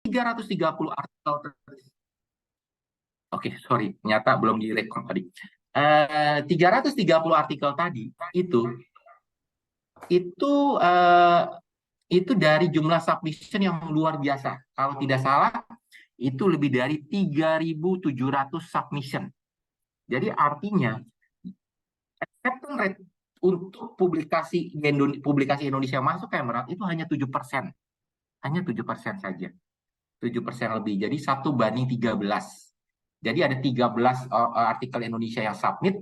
330 artikel. Oke, sorry, ternyata belum direkod tadi. 330 artikel tadi itu eh, itu dari jumlah submission yang luar biasa. Kalau tidak salah, itu lebih dari 3.700 submission. Jadi artinya acceptance rate untuk publikasi Indonesia masuk ke Emerald itu hanya 7%. Hanya 7% saja. 7% lebih. Jadi 1 banding 13. Jadi ada 13 artikel Indonesia yang submit,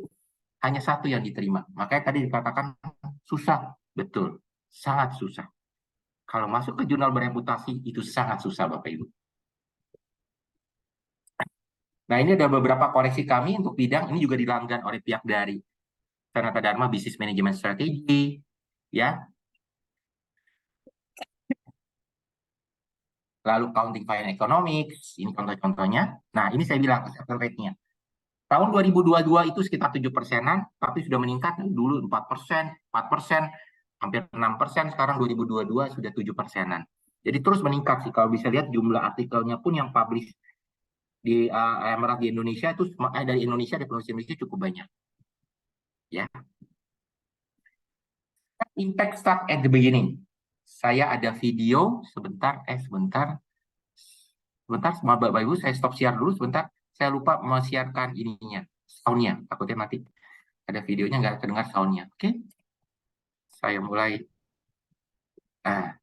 hanya satu yang diterima. Makanya tadi dikatakan susah. Betul. Sangat susah. Kalau masuk ke jurnal bereputasi, itu sangat susah, Bapak Ibu. Nah, ini ada beberapa koreksi kami untuk bidang. Ini juga dilanggan oleh pihak dari Sanata Dharma Business Management Strategy. Ya. Lalu Accounting Finance Economics. Ini contoh-contohnya. Nah, ini saya bilang acceptance rate-nya. Tahun 2022 itu sekitar 7%-an, tapi sudah meningkat dulu 4%, 4%, hampir 6%, sekarang 2022 sudah 7%-an. Jadi terus meningkat sih, kalau bisa lihat jumlah artikelnya pun yang publish di Emerald di Indonesia itu dari Indonesia, dari penulis Indonesia cukup banyak. Ya. Impact start at the beginning. Saya ada video sebentar, Bapak Ibu, saya stop share dulu sebentar. Saya lupa share-kan ininya, sound-nya, takutnya mati. Ada videonya nggak terdengar sound-nya. Oke. Saya mulai. Nah,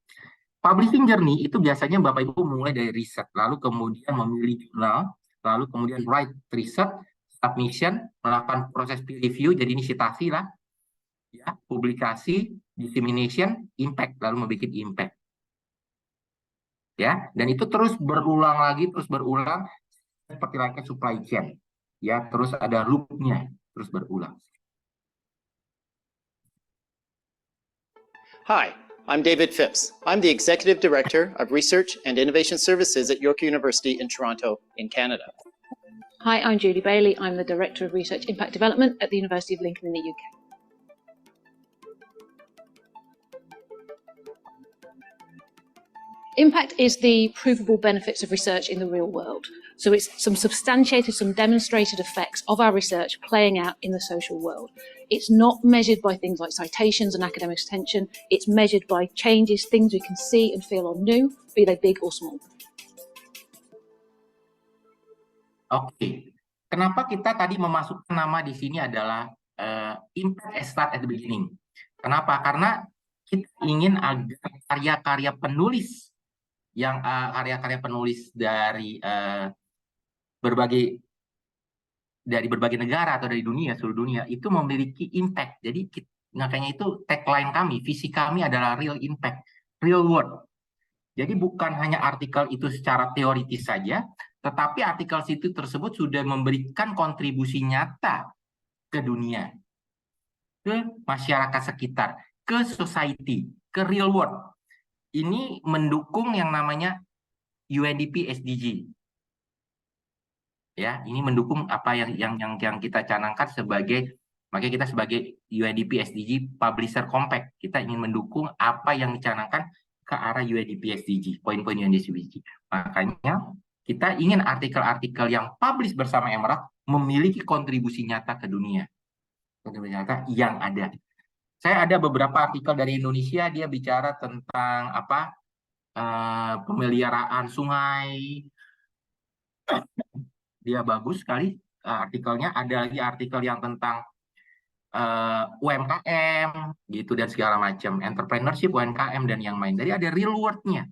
publishing journey itu biasanya Bapak Ibu mulai dari riset, lalu kemudian memilih jurnal, lalu kemudian write riset, submission, melakukan proses peer review, jadi ini citasi lah, ya, publikasi, dissemination, impact, lalu membuat impact. Ya, dan itu terus berulang lagi, terus berulang seperti layaknya supply chain. Ya, terus ada loop-nya, terus berulang. Hi, I'm David Phipps. I'm the Executive Director of Research and Innovation Services at York University in Toronto, in Canada. Hi, I'm Julie Bailey. I'm the Director of Research Impact Development at the University of Lincoln in the UK. Impact is the provable benefits of research in the real world. So it's some substantiated, some demonstrated effects of our research playing out in the social world. It's not measured by things like citations and academic attention. It's measured by changes, things we can see and feel are new, be they big or small. Oke. Kenapa kita tadi memasukkan nama di sini adalah impact start at the beginning? Kenapa? Karena kita ingin agar karya-karya penulis karya-karya penulis dari berbagai negara atau dari seluruh dunia itu memiliki impact. Jadi makanya itu tagline kami, visi kami adalah real impact, real world. Jadi bukan hanya artikel itu secara teoritis saja, tetapi artikel situ tersebut sudah memberikan kontribusi nyata ke dunia, ke masyarakat sekitar, ke society, ke real world. Ini mendukung yang namanya UNDP SDG. Ya, ini mendukung apa yang kita canangkan makanya kita sebagai UNDP SDG Publisher Compact, kita ingin mendukung apa yang dicanangkan ke arah UNDP SDG, poin-poin UNDP SDG. Makanya kita ingin artikel-artikel yang publish bersama Emerald memiliki kontribusi nyata ke dunia. Kontribusi nyata yang ada. Saya ada beberapa artikel dari Indonesia, dia bicara tentang pemeliharaan sungai. Dia bagus sekali artikelnya. Ada lagi artikel yang tentang UMKM gitu dan segala macam, entrepreneurship, UMKM dan yang lain. Jadi ada real world-nya.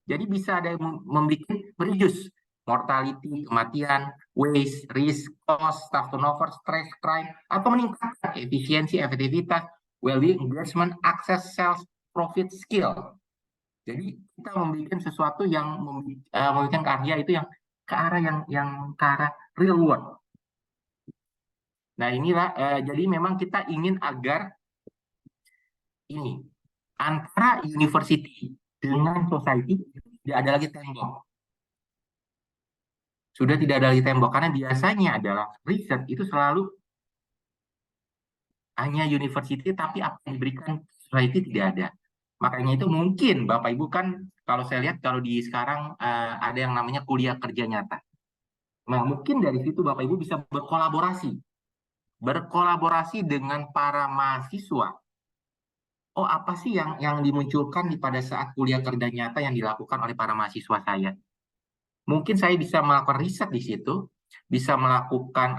Jadi bisa ada membuat reduce mortality, kematian, waste, risk, cost, staff turnover, stress, crime, atau meningkatkan efisiensi, efektivitas, well-being, engagement, access, sales, profit, skill. Jadi kita membuat sesuatu yang memberikan karya itu yang ke arah yang ke arah real world. Nah inilah jadi memang kita ingin agar ini antara university dengan society tidak ada lagi tembok. Sudah tidak ada lagi tembok karena biasanya adalah riset itu selalu hanya university, tapi apa yang diberikan society tidak ada. Makanya itu mungkin Bapak Ibu kan Kalau saya lihat kalau di sekarang ada yang namanya kuliah kerja nyata. Nah, mungkin dari situ Bapak Ibu bisa berkolaborasi dengan para mahasiswa. Oh, apa sih yang dimunculkan pada saat kuliah kerja nyata yang dilakukan oleh para mahasiswa saya? Mungkin saya bisa melakukan riset di situ, bisa melakukan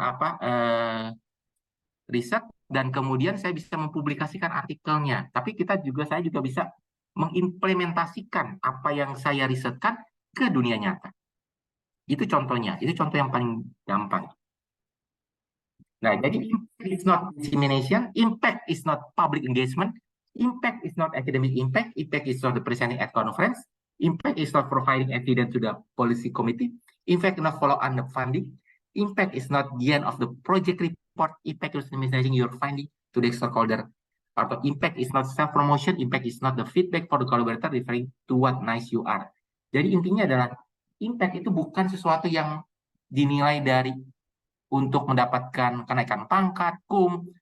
riset dan kemudian saya bisa mempublikasikan artikelnya. Tapi saya juga bisa mengimplementasikan apa yang saya risetkan ke dunia nyata. Itu contohnya, itu contoh yang paling gampang. Nah, jadi impact is not dissemination, impact is not public engagement, impact is not academic impact is not the presenting at conference, impact is not providing evidence to the policy committee, impact is not follow on the funding, impact is not the end of the project report, impact is minimizing your finding to the stakeholder, atau impact is not self-promotion, impact is not the feedback for the collaborator referring to what nice you are. Jadi intinya adalah impact itu bukan sesuatu yang dinilai dari untuk mendapatkan kenaikan pangkat,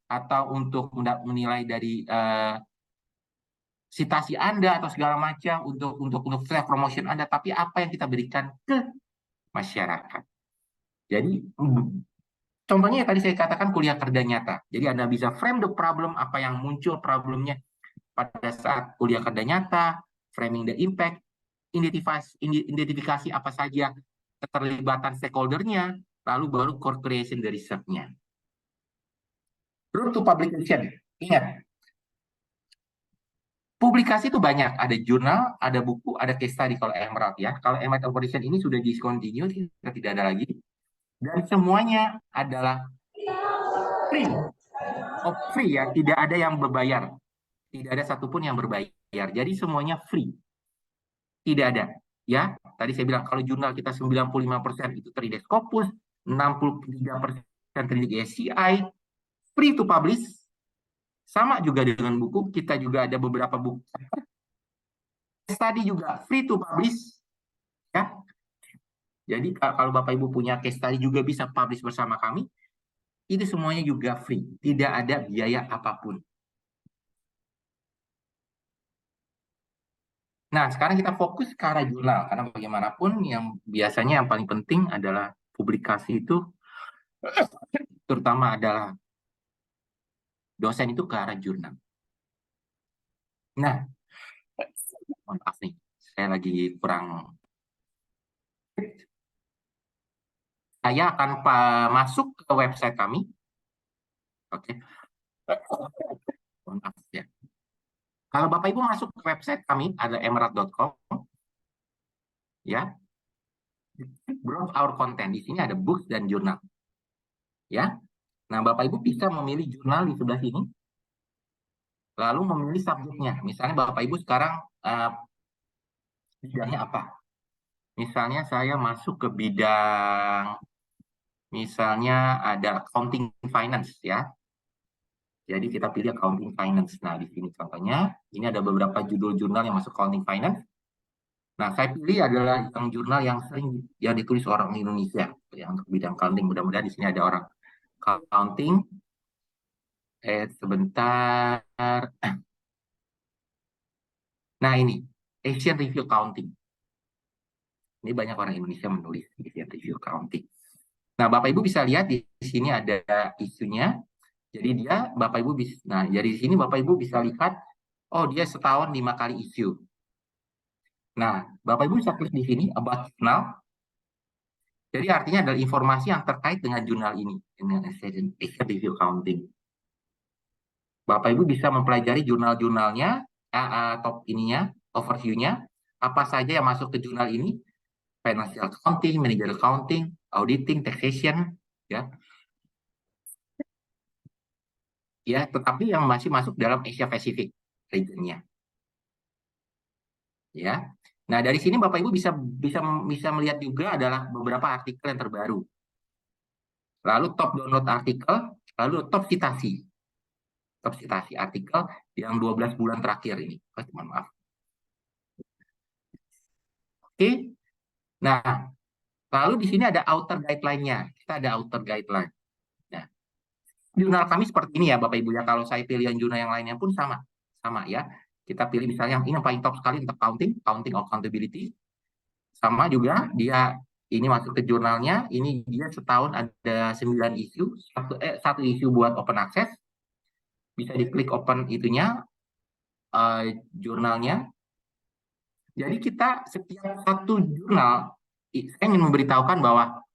atau untuk menilai dari citasi Anda atau segala macam untuk self promotion Anda, tapi apa yang kita berikan ke masyarakat. Jadi contohnya tadi saya katakan kuliah kerja nyata. Jadi Anda bisa frame the problem, apa yang muncul problemnya pada saat kuliah kerja nyata, framing the impact, identifikasi apa saja keterlibatan stakeholder-nya, lalu baru co-creation dari research-nya. Route to publication. Ingat, publikasi itu banyak. Ada jurnal, ada buku, ada case study kalau Emerald ya. Kalau Emerald Operation ini sudah discontinue, tidak ada lagi. Dan semuanya adalah free. Oh, free ya, tidak ada yang berbayar. Tidak ada satupun yang berbayar. Jadi semuanya free. Tidak ada. Ya, tadi saya bilang kalau jurnal kita 95% itu terindex Scopus, 63% terindex ASCI, free to publish. Sama juga dengan buku, kita juga ada beberapa buku. Study juga free to publish. Ya. Jadi kalau Bapak Ibu punya case study juga bisa publish bersama kami. Itu semuanya juga free. Tidak ada biaya apapun. Nah, sekarang kita fokus ke arah jurnal. Karena bagaimanapun yang biasanya yang paling penting adalah publikasi itu, terutama adalah dosen itu ke arah jurnal. Nah, maaf nih, saya lagi kurang. Saya akan masuk ke website kami. Oke. Maaf ya. Kalau Bapak Ibu masuk ke website kami, ada emerald.com, ya, browse our content. Di sini ada books dan jurnal, ya. Nah, Bapak Ibu bisa memilih jurnal di sebelah sini, lalu memilih subjeknya. Misalnya Bapak Ibu sekarang bidangnya apa? Misalnya saya masuk ke bidang, misalnya ada accounting finance, ya. Jadi kita pilih accounting finance. Nah, di sini contohnya, ini ada beberapa judul jurnal yang masuk accounting finance. Nah, saya pilih adalah yang jurnal yang sering yang ditulis orang Indonesia, yang untuk bidang accounting. Mudah-mudahan di sini ada orang accounting. Sebentar. Nah, ini Asian Review Accounting. Ini banyak orang Indonesia menulis Asian Review Accounting. Nah, Bapak Ibu bisa lihat di sini ada isunya. Jadi Bapak Ibu bisa, nah dari sini Bapak Ibu bisa lihat, oh dia setahun 5 kali isu. Nah, Bapak Ibu bisa klik di sini about journal. Jadi artinya adalah informasi yang terkait dengan jurnal ini, dengan Asian Review Accounting. Bapak Ibu bisa mempelajari jurnal-jurnalnya, top ininya, overview-nya, apa saja yang masuk ke jurnal ini, financial accounting, managerial accounting, auditing, taxation, ya. Ya, tetapi yang masih masuk dalam Asia Pacific region-nya. Ya. Nah, dari sini Bapak Ibu bisa melihat juga adalah beberapa artikel yang terbaru. Lalu top download artikel, lalu top citasi. Top citasi artikel yang 12 bulan terakhir ini. Mohon maaf. Oke. Nah, lalu di sini ada author guideline-nya. Kita ada author guideline. Nah, jurnal kami seperti ini ya Bapak Ibu ya. Kalau saya pilih yang jurnal yang lainnya pun sama ya. Kita pilih misalnya ini yang paling top sekali untuk counting accountability. Sama juga dia ini masuk ke jurnalnya, ini dia setahun ada 9 isu, satu isu buat open access. Bisa diklik open itunya, jurnalnya. Jadi kita setiap satu jurnal, saya ingin memberitahukan bahwa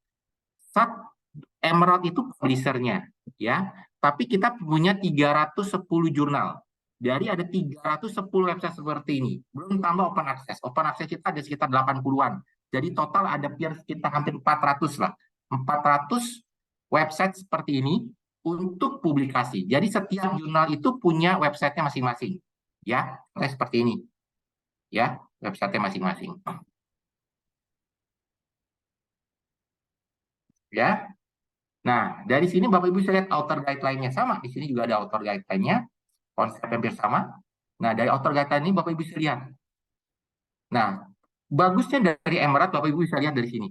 Emerald itu publishernya, ya. Tapi kita punya 310 jurnal. Jadi ada 310 website seperti ini. Belum tambah open access. Open access kita ada sekitar 80-an. Jadi total ada sekitar hampir 400 lah. 400 website seperti ini untuk publikasi. Jadi setiap jurnal itu punya websitenya masing-masing. Ya, seperti ini. Ya, websitenya masing-masing. Ya. Nah, dari sini Bapak Ibu bisa lihat author guideline-nya sama. Di sini juga ada author guideline-nya. Konsep hampir sama. Nah, dari author guideline ini Bapak Ibu bisa lihat. Nah, bagusnya dari Emerald Bapak Ibu bisa lihat dari sini.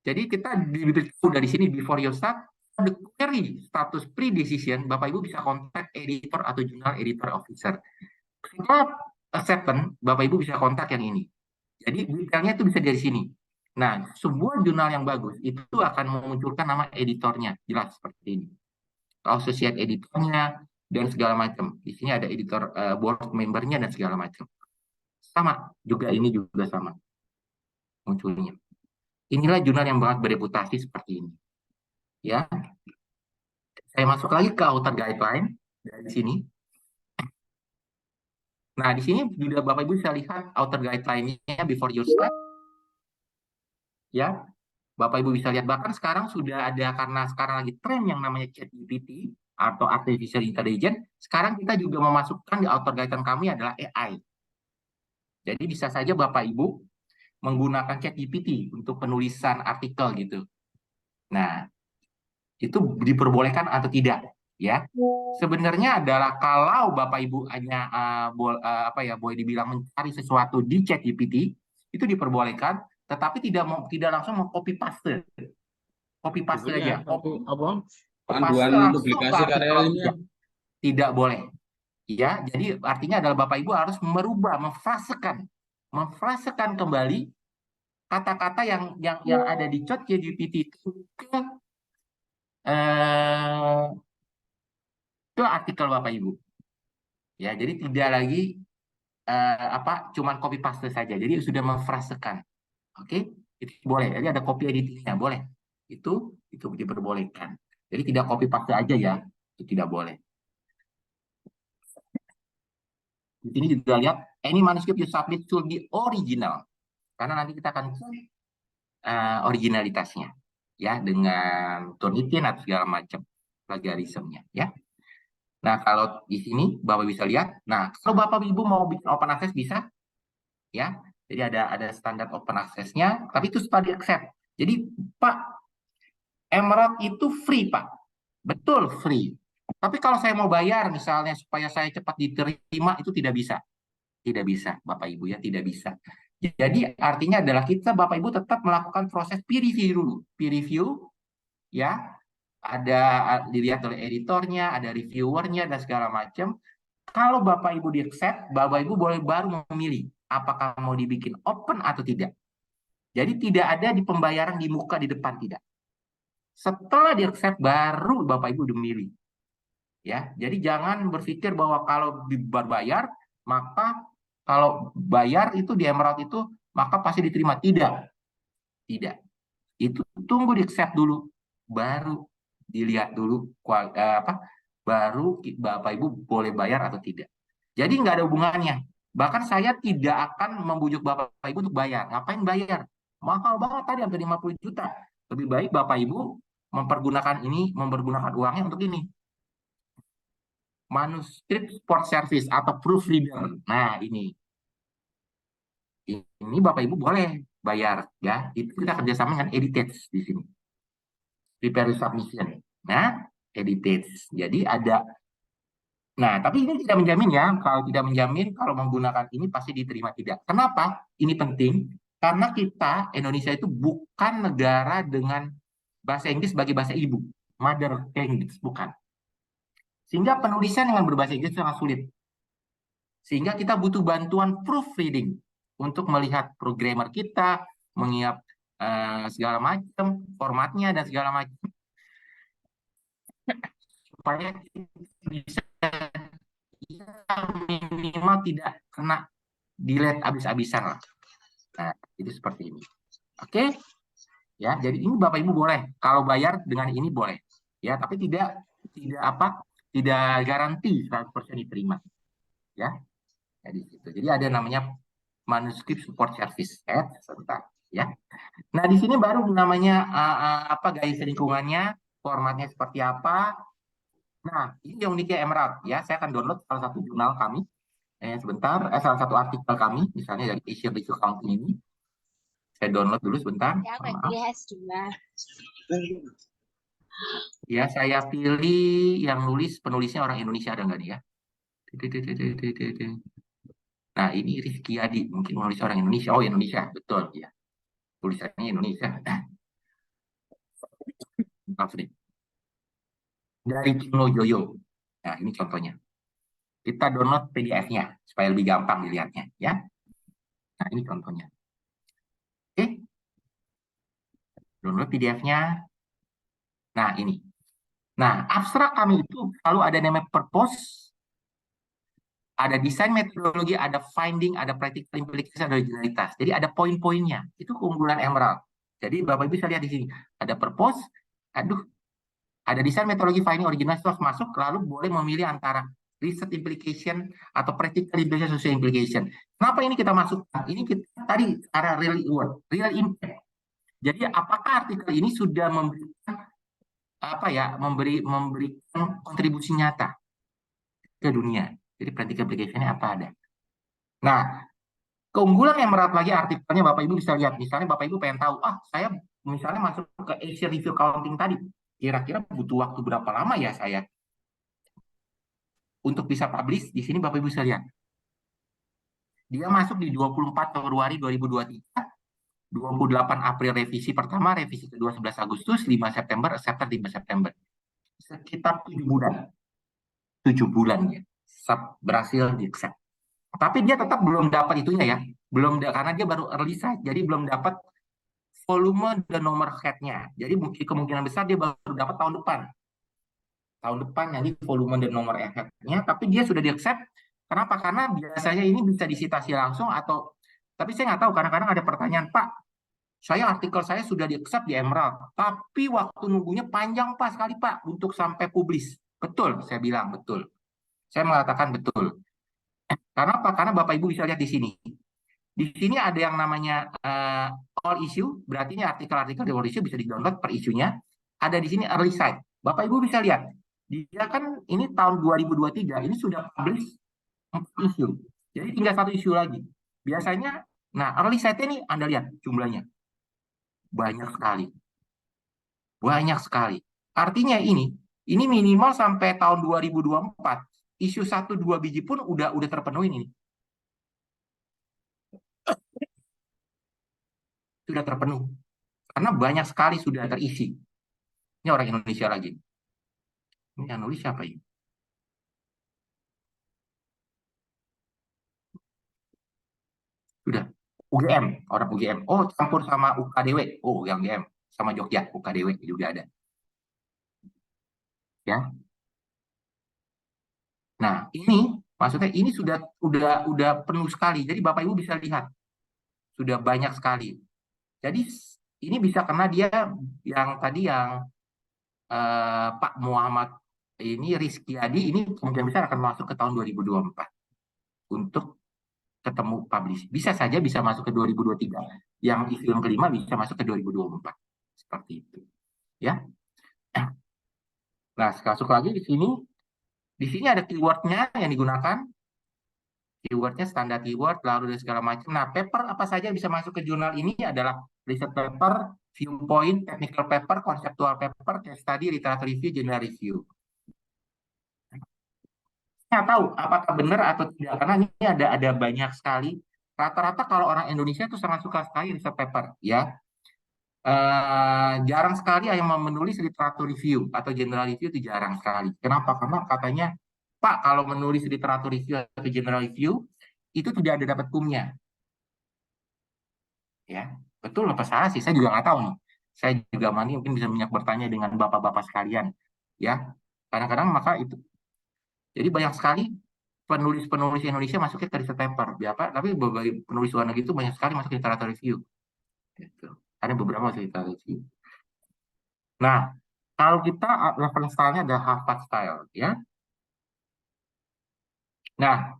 Jadi kita diberitahu dari sini before you start the query status pre-decision, Bapak Ibu bisa kontak editor atau jurnal editor officer. Setelah acceptance, Bapak Ibu bisa kontak yang ini. Jadi detailnya itu bisa dari sini. Nah, sebuah jurnal yang bagus itu akan memunculkan nama editornya, jelas seperti ini. Associate editornya dan segala macam. Di sini ada editor board membernya dan segala macam. Sama juga ini juga sama munculnya. Inilah jurnal yang banget bereputasi seperti ini. Ya. Saya masuk lagi ke author guideline dari sini. Nah, di sini juga Bapak Ibu bisa lihat author guideline-nya before you start. Ya. Bapak Ibu bisa lihat bahkan sekarang sudah ada, karena sekarang lagi tren yang namanya ChatGPT atau artificial intelligence. Sekarang kita juga memasukkan di author guideline kami adalah AI. Jadi bisa saja Bapak Ibu menggunakan ChatGPT untuk penulisan artikel gitu. Nah, itu diperbolehkan atau tidak, ya? Sebenarnya adalah kalau Bapak Ibu hanya boleh dibilang mencari sesuatu di ChatGPT, itu diperbolehkan, tetapi tidak langsung meng-copy paste. Copy paste aja. Panduan publikasi karya ilmiah. Tidak boleh. Ya, jadi artinya adalah Bapak Ibu harus merubah, memfrasekan kembali kata-kata yang ada di ChatGPT itu ke artikel Bapak Ibu. Ya, jadi tidak lagi cuman copy paste saja. Jadi sudah memfrasekan. Oke? Itu boleh. Jadi ada copy editingnya, boleh. Itu diperbolehkan. Jadi tidak copy paste aja ya. Itu tidak boleh. Di sini juga lihat any manuscript you submit should be original. Karena nanti kita akan cek originalitasnya, ya, dengan Turnitin atau segala macam plagiarismnya, ya. Nah, kalau di sini Bapak bisa lihat, nah kalau Bapak Ibu mau bikin open access bisa, ya. Jadi ada standar open access-nya, tapi itu setelah di-accept. Jadi Pak, Emerald itu free Pak, betul free. Tapi kalau saya mau bayar misalnya supaya saya cepat diterima, itu tidak bisa. Tidak bisa, Bapak Ibu ya, tidak bisa. Jadi artinya adalah kita Bapak Ibu tetap melakukan proses peer review dulu. Peer review ya, ada dilihat oleh editornya, ada reviewernya dan segala macam. Kalau Bapak Ibu di-accept, Bapak Ibu boleh baru memilih apakah mau dibikin open atau tidak. Jadi tidak ada di pembayaran di muka di depan, tidak. Setelah di-accept baru Bapak Ibu memilih. Ya, jadi jangan berpikir bahwa kalau dibayar maka kalau bayar itu di Emerald itu maka pasti diterima. Tidak. Itu tunggu di-accept dulu, baru dilihat dulu baru Bapak Ibu boleh bayar atau tidak. Jadi nggak ada hubungannya. Bahkan saya tidak akan membujuk Bapak Ibu untuk bayar. Ngapain bayar? Mahal banget tadi hampir 50 juta. Lebih baik Bapak Ibu mempergunakan uangnya untuk ini. Manuscript support service atau proofreader. Nah, ini Bapak Ibu boleh bayar ya. Itu kita kerjasama dengan Editage di sini. Prepare submission. Nah, Editage. Jadi ada. Nah, tapi ini tidak menjamin ya. Kalau tidak menjamin kalau menggunakan ini pasti diterima tidak. Kenapa? Ini penting karena kita Indonesia itu bukan negara dengan bahasa Inggris sebagai bahasa ibu, mother language, bukan. Sehingga penulisan dengan berbahasa Inggris sangat sulit. Sehingga kita butuh bantuan proofreading untuk melihat programmer kita, menyiap segala macam, formatnya dan segala macam. Supaya bisa minimal tidak kena delete habis-habisan lah. Nah, itu seperti ini. Oke? Ya, jadi ini Bapak Ibu boleh kalau bayar dengan ini boleh. Ya, tapi tidak garansi 100% diterima. Ya. Jadi gitu. Jadi ada namanya manuscript support service. Sebentar, ya. Nah, di sini baru namanya garis lingkungannya, formatnya seperti apa. Nah, ini yang uniknya Emerald, ya. Saya akan download salah satu jurnal kami. Sebentar, salah satu artikel kami, misalnya dari Asia Research Accounting ini. Saya download dulu sebentar. Ya, saya pilih yang penulisnya orang Indonesia, ada nggak nih ya? Nah, ini Rizky Adi, mungkin menulis orang Indonesia. Oh, Indonesia, betul ya. Tulisannya Indonesia. Maaf nih. Dari Kino Joyo. Nah, ini contohnya. Kita download PDF-nya supaya lebih gampang dilihatnya, ya. Nah, ini contohnya. Oke. Download PDF-nya. Nah, ini. Nah, abstrak kami itu selalu ada namanya purpose, ada desain metodologi, ada finding, ada practical implication, ada originalitas. Jadi ada poin-poinnya. Itu keunggulan Emerald. Jadi Bapak Ibu bisa lihat di sini. Ada purpose, ada desain metodologi, finding, originalitas masuk, lalu boleh memilih antara research implication atau practical implication, social implication. Kenapa ini kita masukkan? Ini kita tadi cara real world, real impact. Jadi apakah artikel ini sudah memberikan memberikan kontribusi nyata ke dunia? Jadi practical implication-nya apa ada? Nah, keunggulan Emerald lagi artikelnya Bapak Ibu bisa lihat. Misalnya Bapak Ibu pengen tahu, saya misalnya masuk ke Asia Review Accounting tadi, kira-kira butuh waktu berapa lama ya saya untuk bisa publish? Di sini Bapak Ibu bisa lihat. Dia masuk di 24 Februari 2023, 28 April revisi pertama, revisi kedua 11 Agustus, 5 September, accepted 5 September. Sekitar 7 bulan. 7 bulan ya. Berhasil di-accept. Tapi dia tetap belum dapat itunya ya. Karena dia baru early site, jadi belum dapat volume dan nomor head-nya. Jadi kemungkinan besar dia baru dapat tahun depan. Tahun depan nanti volume dan nomor head-nya, tapi dia sudah di-accept. Kenapa? Karena biasanya ini bisa disitasi langsung tapi saya nggak tahu, kadang-kadang ada pertanyaan, Pak, artikel saya sudah di-accept di Emerald, tapi waktu nunggunya panjang Pak sekali Pak untuk sampai publish. Betul, saya bilang betul. Saya mengatakan betul. Karena apa? Karena Bapak Ibu bisa lihat di sini. Di sini ada yang namanya all issue, berarti ini artikel-artikel di all issue bisa di-download per isunya. Ada di sini early site. Bapak Ibu bisa lihat. Dia kan ini tahun 2023, ini sudah publish 4 isu. Jadi tinggal 1 isu lagi. Biasanya, early site ini Anda lihat jumlahnya. Banyak sekali. Banyak sekali. Artinya ini minimal sampai tahun 2024, isu 1-2 biji pun udah terpenuhi ini. Sudah terpenuh. Karena banyak sekali sudah terisi. Ini orang Indonesia lagi. Ini yang nulis siapa ini? Sudah. UGM, orang UGM. Oh, campur sama UKDW. Oh, yang UGM. Sama Jogja, UKDW juga ada. Ya. Nah, ini maksudnya ini sudah penuh sekali. Jadi Bapak Ibu bisa lihat. Sudah banyak sekali. Jadi ini bisa karena dia yang tadi Pak Muhammad ini Rizky Adi ini kemungkinan besar akan masuk ke tahun 2024 untuk ketemu publish. Bisa saja bisa masuk ke 2023. Yang isu yang kelima bisa masuk ke 2024. Seperti itu. Ya. Nah, masuk lagi di sini. Di sini ada keyword-nya yang digunakan. Keyword-nya standar keyword, lalu dan segala macam. Nah, paper apa saja bisa masuk ke jurnal ini adalah research paper, viewpoint, technical paper, conceptual paper, case study, literature review, general review. Saya tahu apakah benar atau tidak, karena ini ada banyak sekali. Rata-rata kalau orang Indonesia itu sangat suka sekali research paper, ya. jarang sekali yang menulis literatur review atau general review itu jarang sekali. Kenapa? Karena katanya, Pak, kalau menulis literatur review atau general review itu tidak ada dapat kumnya. Ya, betul apa salah sih? Saya juga nggak tahu nih. Saya juga mungkin bisa banyak bertanya dengan bapak-bapak sekalian. Ya, kadang-kadang maka itu. Jadi banyak sekali penulis-penulis Indonesia masuknya ke research paper, ya, Pak. Tapi berbagai penulis luar negeri itu banyak sekali masuk literatur review. Gitu. Ada beberapa masuk literatur review. Nah, kalau kita reference style-nya ada Harvard style, ya. Nah,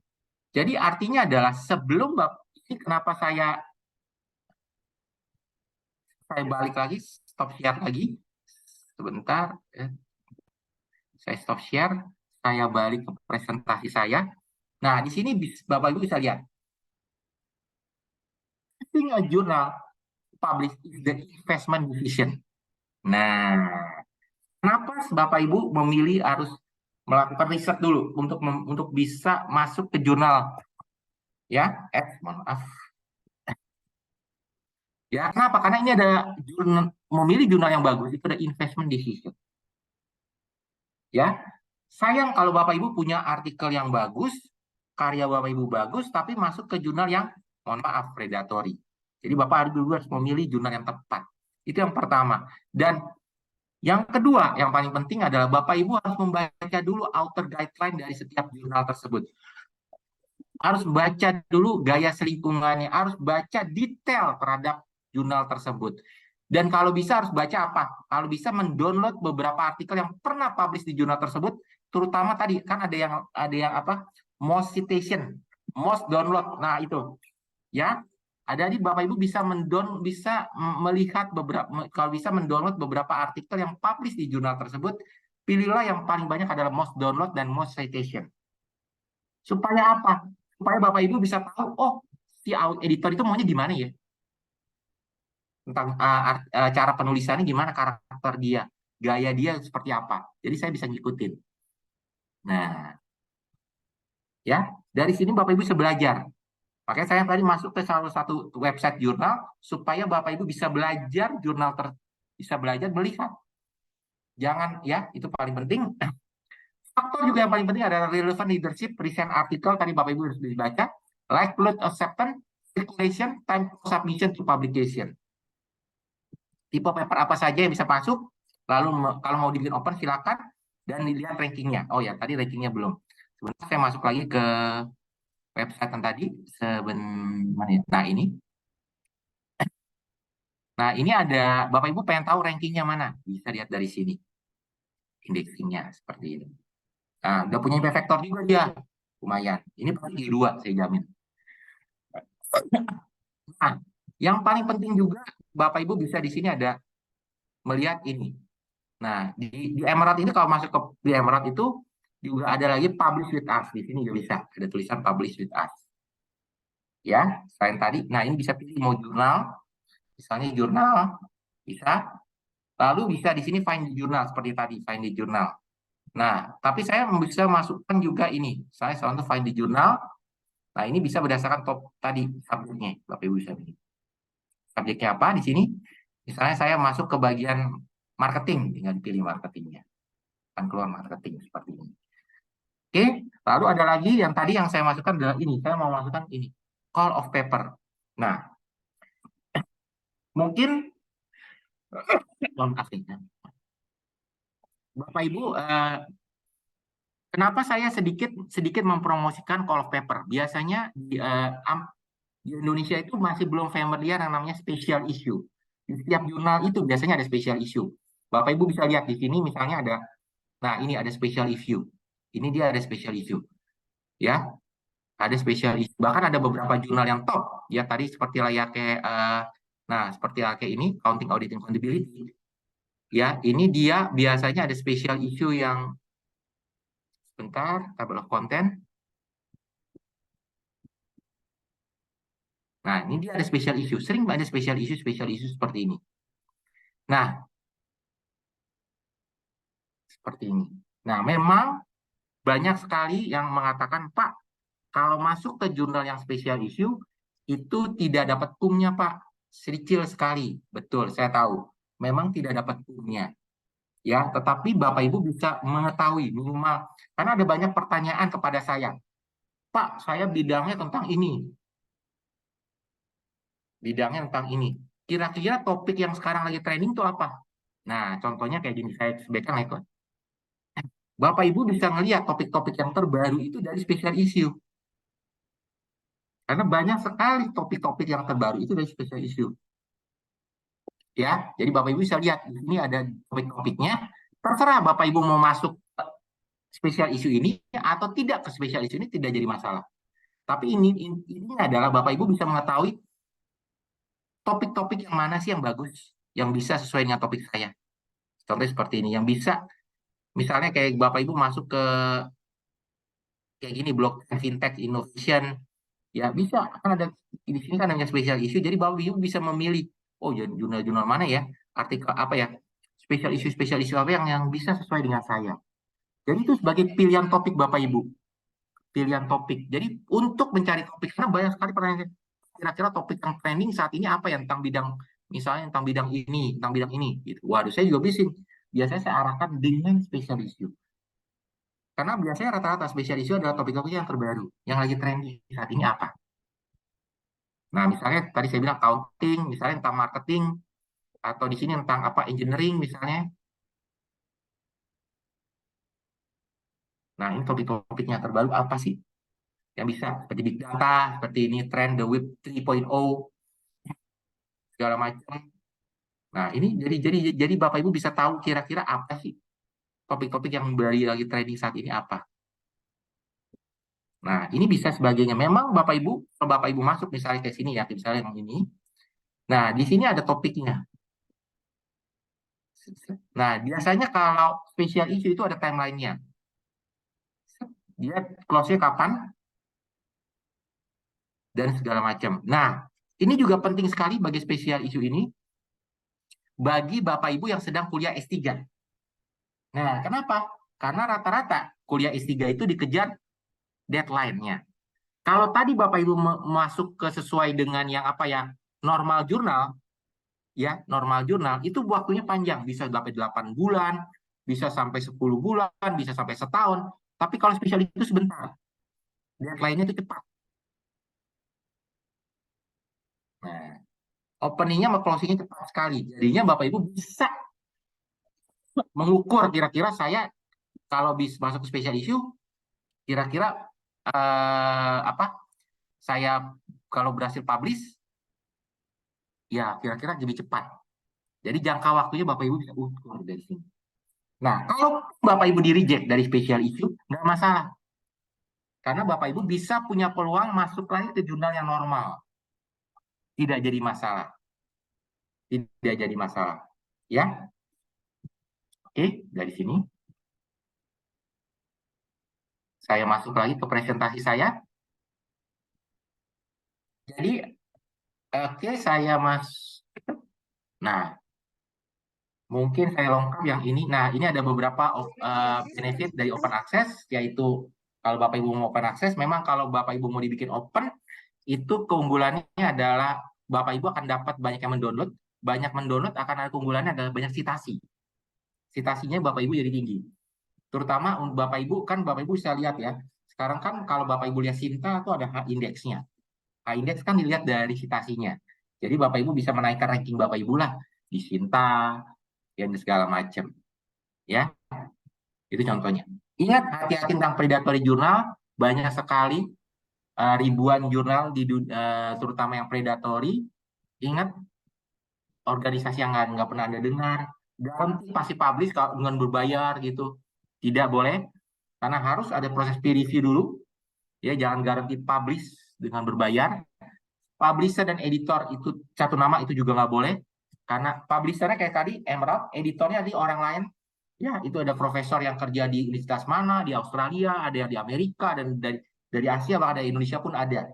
jadi artinya adalah sebelum ini kenapa saya balik lagi, stop share lagi. Sebentar, saya stop share, saya balik ke presentasi saya. Nah, di sini Bapak Ibu bisa lihat. Setting a journal publish is the investment decision. Nah, kenapa Bapak Ibu memilih harus melakukan riset dulu untuk bisa masuk ke jurnal? Ya, maaf. Ya, kenapa? Karena ini ada memilih jurnal yang bagus itu ada investment decision. Ya, sayang kalau Bapak Ibu punya artikel yang bagus, karya Bapak Ibu bagus, tapi masuk ke jurnal yang mohon maaf predatory. Jadi Bapak harus memilih jurnal yang tepat. Itu yang pertama. Dan yang kedua, yang paling penting adalah Bapak Ibu harus membaca dulu author guideline dari setiap jurnal tersebut. Harus baca dulu gaya selingkungannya, harus baca detail terhadap jurnal tersebut. Dan kalau bisa harus baca apa? Kalau bisa mendownload beberapa artikel yang pernah publish di jurnal tersebut, terutama tadi kan ada yang apa? Most citation, most download. Nah, itu. Ya. Ada di Bapak Ibu bisa melihat kalau bisa mendownload beberapa artikel yang publish di jurnal tersebut, pilihlah yang paling banyak adalah most download dan most citation. Supaya apa? Supaya Bapak Ibu bisa tahu, oh, si editor itu maunya gimana ya? Tentang cara penulisannya gimana, karakter dia, gaya dia seperti apa. Jadi saya bisa ngikutin. Nah, ya, dari sini Bapak Ibu bisa belajar. Makanya saya tadi masuk ke salah satu website jurnal supaya Bapak Ibu bisa belajar bisa belajar melihat. Jangan ya, itu paling penting. Faktor juga yang paling penting adalah relevant leadership, recent article tadi Bapak Ibu harus dibaca, likelihood of acceptance, circulation, time submission to publication. Tipe paper apa saja yang bisa masuk, lalu kalau mau dibikin open silakan dan dilihat rankingnya. Oh ya, tadi rankingnya belum. Sebentar saya masuk lagi ke website yang tadi sebenarnya. Nah, ini. Nah, ini ada Bapak Ibu pengen tahu rankingnya mana? Bisa lihat dari sini. Indexingnya seperti ini. Nah, udah punya vektor juga dia. Lumayan. Ini pasti di 2 saya jamin. Nah, yang paling penting juga Bapak Ibu bisa di sini ada melihat ini. Nah, di Emerald ini kalau masuk ke di Emerald itu juga ada lagi publish with us. Di sini juga bisa ada tulisan publish with us. Ya, selain tadi. Nah, ini bisa pilih mau jurnal, misalnya jurnal bisa. Lalu bisa di sini find the journal seperti tadi, find the journal. Nah, tapi saya bisa masukkan juga ini. Saya untuk find the journal. Nah, ini bisa berdasarkan top tadi subjeknya. Bapak Ibu bisa pilih. Subjeknya apa di sini? Misalnya saya masuk ke bagian marketing, tinggal dipilih marketingnya. Akan keluar marketing seperti ini. Oke, lalu ada lagi yang tadi yang saya masukkan adalah ini. Saya mau masukkan ini, call of paper. Nah, mungkin Bapak Ibu, kenapa saya sedikit mempromosikan call of paper? Biasanya di Indonesia itu masih belum familiar yang namanya special issue. Di setiap jurnal itu biasanya ada special issue. Bapak Ibu bisa lihat di sini misalnya ada, nah ini ada special issue. Ini dia ada special issue. Ya, ada special issue. Bahkan ada beberapa jurnal yang top. Ya tadi seperti layaknya, nah seperti layaknya ini, Counting, Auditing, Accountability. Ya, ini dia biasanya ada special issue yang sebentar, table of content. Nah, ini dia ada special issue. Sering ada special issue seperti ini. Nah, seperti ini. Nah, memang banyak sekali yang mengatakan, Pak, kalau masuk ke jurnal yang special issue, itu tidak dapat kumnya, Pak. kecil sekali, betul, saya tahu. Memang tidak dapat poolnya, ya. Tetapi Bapak Ibu bisa mengetahui minimal, karena ada banyak pertanyaan kepada saya, Pak, saya bidangnya tentang ini, Kira-kira topik yang sekarang lagi trending itu apa? Nah, contohnya kayak gini, saya sebutkan itu. Bapak Ibu bisa ngelihat topik-topik yang terbaru itu dari special issue. Karena banyak sekali topik-topik yang terbaru itu dari special issue. Ya, jadi Bapak Ibu bisa lihat di sini ada topik-topiknya. Terserah Bapak Ibu mau masuk special issue ini atau tidak ke special issue ini, tidak jadi masalah. Tapi ini adalah Bapak Ibu bisa mengetahui topik-topik yang mana sih yang bagus, yang bisa sesuai dengan topik saya. Contohnya seperti ini, yang bisa misalnya kayak Bapak Ibu masuk ke kayak gini, blog fintech innovation, ya bisa, kan ada di sini kan namanya special issue, jadi Bapak Ibu bisa memilih, oh jurnal-jurnal mana ya, artikel apa ya, special issue apa yang bisa sesuai dengan saya. Jadi itu sebagai pilihan topik Bapak Ibu, pilihan topik. Jadi untuk mencari topik, karena banyak sekali pertanyaan, kira-kira topik yang trending saat ini apa ya, tentang bidang, misalnya tentang bidang ini, gitu. Waduh, saya juga biasanya saya arahkan dengan special issue. Karena biasanya rata-rata special issue adalah topik-topik yang terbaru, yang lagi trending saat ini apa. Nah, misalnya tadi saya bilang accounting, misalnya tentang marketing, atau di sini tentang apa, engineering misalnya. Nah, ini topik-topiknya terbaru apa sih? Yang bisa seperti big data, seperti ini trend the web 3.0, segala macam. Nah, ini jadi Bapak Ibu bisa tahu kira-kira apa sih topik-topik yang lagi trending saat ini apa. Nah, ini bisa sebagainya. Memang Bapak Ibu, kalau Bapak Ibu masuk misalnya ke sini ya, misalnya yang ini. Nah, di sini ada topiknya. Nah, biasanya kalau special issue itu ada timeline-nya. Dia close-nya kapan, dan segala macam. Nah, ini juga penting sekali bagi special issue ini, bagi Bapak Ibu yang sedang kuliah S3. Nah, kenapa? Karena rata-rata kuliah S3 itu dikejar deadline-nya. Kalau tadi Bapak Ibu masuk ke sesuai dengan yang apa ya, normal jurnal, ya, normal jurnal, itu waktunya panjang, bisa sampai 8 bulan, bisa sampai 10 bulan, bisa sampai setahun. Tapi kalau special itu sebentar. Deadline-nya itu cepat. Nah, openingnya sama closingnya cepat sekali. Jadinya Bapak Ibu bisa mengukur kira-kira saya kalau bisa masuk ke special issue, kira-kira apa? Saya kalau berhasil publish, ya kira-kira lebih cepat. Jadi jangka waktunya Bapak Ibu bisa ukur dari sini. Nah, kalau Bapak Ibu di reject dari special issue, nggak masalah. Karena Bapak Ibu bisa punya peluang masuk lagi ke jurnal yang normal. Tidak jadi masalah. Tidak jadi masalah. Ya. Oke, dari sini. Saya masuk lagi ke presentasi saya. Jadi, oke, saya Nah, mungkin saya lengkap yang ini. Nah, ini ada beberapa benefit dari open access, yaitu kalau Bapak Ibu mau open access, memang kalau Bapak Ibu mau dibikin open, itu keunggulannya adalah Bapak Ibu akan dapat banyak yang mendownload. Banyak mendownload akan ada keunggulannya adalah banyak citasi. Citasinya Bapak Ibu jadi tinggi. Terutama Bapak Ibu, kan Bapak Ibu bisa lihat ya, sekarang kan kalau Bapak Ibu lihat Sinta itu ada H-indeksnya. H-indeks kan dilihat dari citasinya. Jadi Bapak Ibu bisa menaikkan ranking Bapak Ibu lah di Sinta, dan segala macam. Ya, itu contohnya. Ingat, hati-hati tentang predatory jurnal, banyak sekali ribuan jurnal terutama yang predatory. Ingat, organisasi yang nggak pernah Anda dengar, garansi pasti publish kalau dengan berbayar gitu, tidak boleh, karena harus ada proses peer review dulu. Ya, jangan garansi publish dengan berbayar. Publisher dan editor itu satu nama, itu juga nggak boleh, karena publishernya kayak tadi Emerald, editornya di orang lain. Ya, itu ada profesor yang kerja di universitas mana, di Australia, ada yang di Amerika, dan dari Asia, bahkan ada Indonesia pun ada.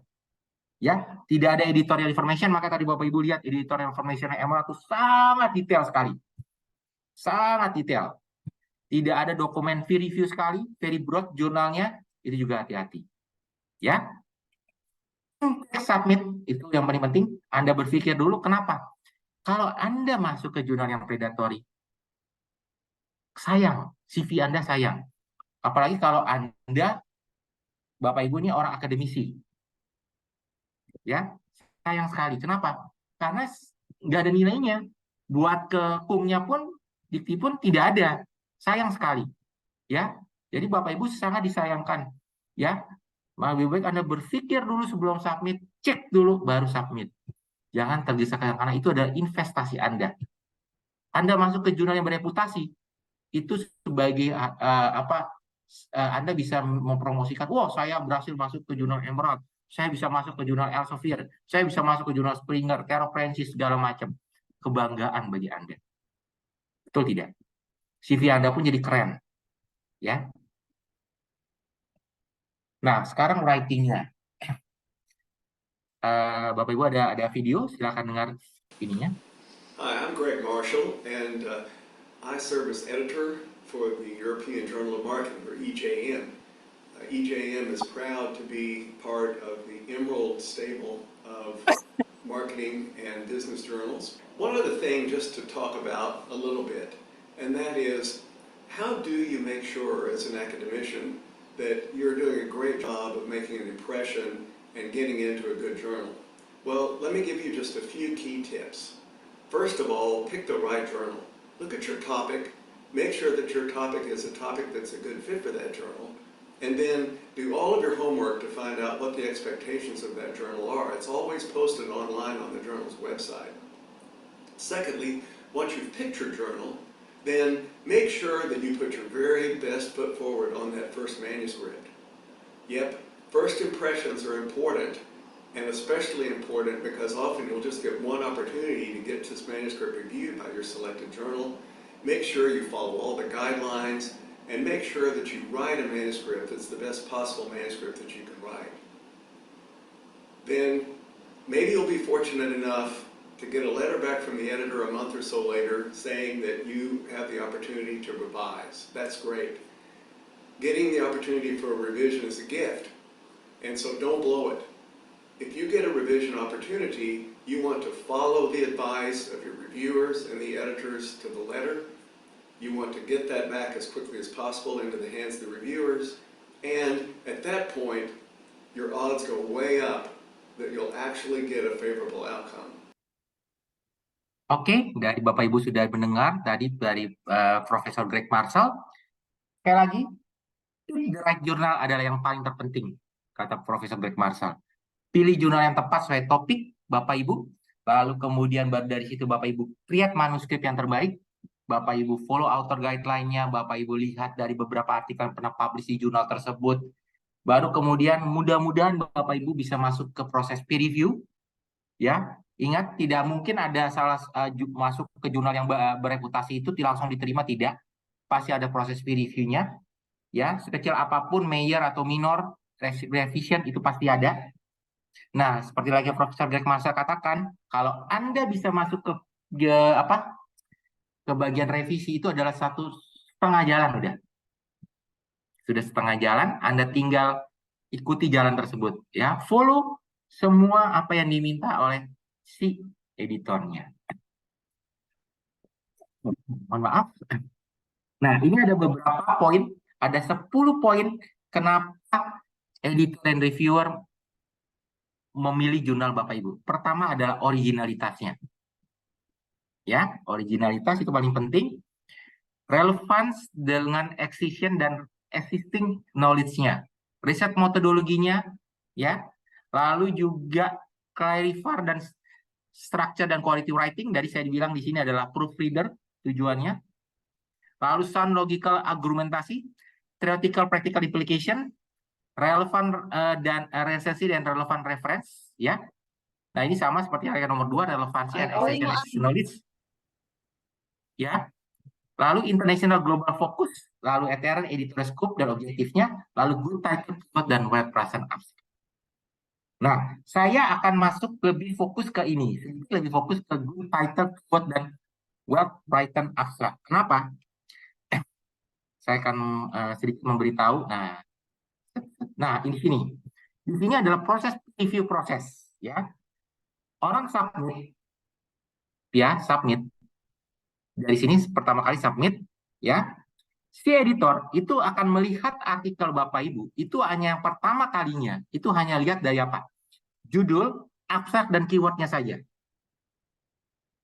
Ya, tidak ada editorial information, maka tadi Bapak Ibu lihat editorial information Emerald itu sangat detail sekali. Sangat detail. Tidak ada dokumen peer review sekali, very broad jurnalnya, itu juga hati-hati. Ya. Submit, itu yang paling penting. Anda berpikir dulu kenapa? Kalau Anda masuk ke jurnal yang predatory, sayang, CV Anda sayang. Apalagi kalau Anda, Bapak Ibu ini orang akademisi. Ya, sayang sekali. Kenapa? Karena nggak ada nilainya. Buat ke kumnya pun, dikti pun tidak ada. Sayang sekali. Ya, jadi Bapak Ibu sangat disayangkan. Ya, lebih baik Anda berpikir dulu sebelum submit, cek dulu baru submit. Jangan tergesa-gesa karena itu adalah investasi Anda. Anda masuk ke jurnal yang bereputasi, itu sebagai Anda bisa mempromosikan, wah saya berhasil masuk ke jurnal Emerald, saya bisa masuk ke jurnal Elsevier, saya bisa masuk ke jurnal Springer, Care Francis, segala macam. Kebanggaan bagi Anda. Betul tidak? CV Anda pun jadi keren. Ya. Nah, sekarang writing-nya. Bapak Ibu ada video, silakan dengar ininya. Hi, I'm Greg Marshall, and I serve as editor for the European Journal of Marketing, or EJM. EJM is proud to be part of the Emerald stable of marketing and business journals. One other thing just to talk about a little bit, and that is, how do you make sure as an academician that you're doing a great job of making an impression and getting into a good journal? Well, let me give you just a few key tips. First of all, pick the right journal. Look at your topic, make sure that your topic is a topic that's a good fit for that journal, and then do all of your homework to find out what the expectations of that journal are. It's always posted online on the journal's website. Secondly, once you've picked your journal, then make sure that you put your very best foot forward on that first manuscript. Yep, first impressions are important, and especially important because often you'll just get one opportunity to get this manuscript reviewed by your selected journal. Make sure you follow all the guidelines, and make sure that you write a manuscript that's the best possible manuscript that you can write. Then maybe you'll be fortunate enough to get a letter back from the editor a month or so later saying that you have the opportunity to revise. That's great. Getting the opportunity for a revision is a gift, and so don't blow it. If you get a revision opportunity, you want to follow the advice of your reviewers and the editors to the letter. You want to get that back as quickly as possible into the hands of the reviewers. And at that point, your odds go way up that you'll actually get a favorable outcome. Oke, dari Bapak Ibu sudah mendengar tadi dari Profesor Greg Marshall. Sekali lagi, the right journal adalah yang paling terpenting, kata Profesor Greg Marshall. Pilih jurnal yang tepat sesuai topik Bapak Ibu, lalu kemudian baru dari situ Bapak Ibu create manuskrip yang terbaik, Bapak Ibu follow author guideline-nya, Bapak Ibu lihat dari beberapa artikel yang pernah publish di jurnal tersebut, baru kemudian mudah-mudahan Bapak Ibu bisa masuk ke proses peer review. Ya, ingat tidak mungkin ada masuk ke jurnal yang bereputasi itu langsung diterima, tidak. Pasti ada proses peer review-nya. Ya, sekecil apapun major atau minor revision itu pasti ada. Nah, seperti lagi Profesor Greg Marshall katakan, kalau Anda bisa masuk ke bagian revisi itu adalah setengah jalan udah. Sudah setengah jalan, Anda tinggal ikuti jalan tersebut, ya. Follow semua apa yang diminta oleh si editornya. Mohon maaf. Nah, ini ada beberapa poin, ada 10 poin kenapa editor dan reviewer memilih jurnal Bapak Ibu. Pertama adalah originalitasnya. Ya, originalitas itu paling penting. Relevance dengan existing knowledge-nya. Riset metodologinya, ya. Lalu juga clarify dan structure dan quality writing, dari saya bilang di sini adalah proofreader tujuannya. Lalu sound logical argumentasi, theoretical practical implication, relevan dan resensi dan relevan reference, ya. Nah, ini sama seperti yang nomor 2, relevansi and existing knowledge. Ya. Lalu international global focus, lalu ETRN editorial scope dan objektifnya, lalu good title dan well present abstract. Nah, saya akan masuk lebih fokus ke ini, lebih fokus ke good title dan well written abstract. Kenapa? Saya akan sedikit memberitahu. Nah, ini sini. Di sini adalah proses review proses, ya. Orang submit, ya, submit. Dari sini pertama kali submit, ya. Si editor itu akan melihat artikel Bapak Ibu, itu hanya yang pertama kalinya, itu hanya lihat dari apa? Judul, abstrak, dan keywordnya saja.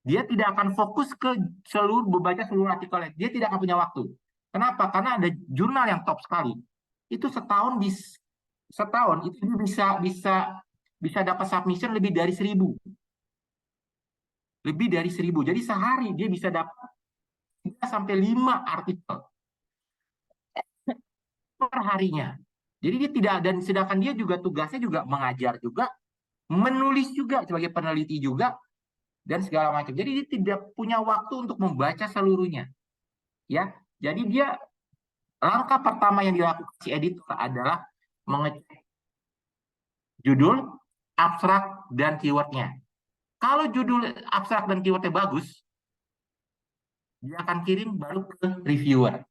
Dia tidak akan fokus ke membaca seluruh artikelnya. Dia tidak akan punya waktu. Kenapa? Karena ada jurnal yang top sekali. Itu setahun itu bisa dapat submission lebih dari 1.000. Lebih dari 1.000. Jadi sehari dia bisa dapat 3 sampai 5 artikel per harinya. Jadi dia tidak, dan sedangkan dia juga tugasnya juga mengajar juga, menulis juga sebagai peneliti juga, dan segala macam. Jadi dia tidak punya waktu untuk membaca seluruhnya. Ya, jadi dia langkah pertama yang dilakukan si editor adalah mengecek judul, abstrak, dan keywordnya. Kalau judul, abstrak, dan keywordnya bagus, dia akan kirim baru ke reviewer.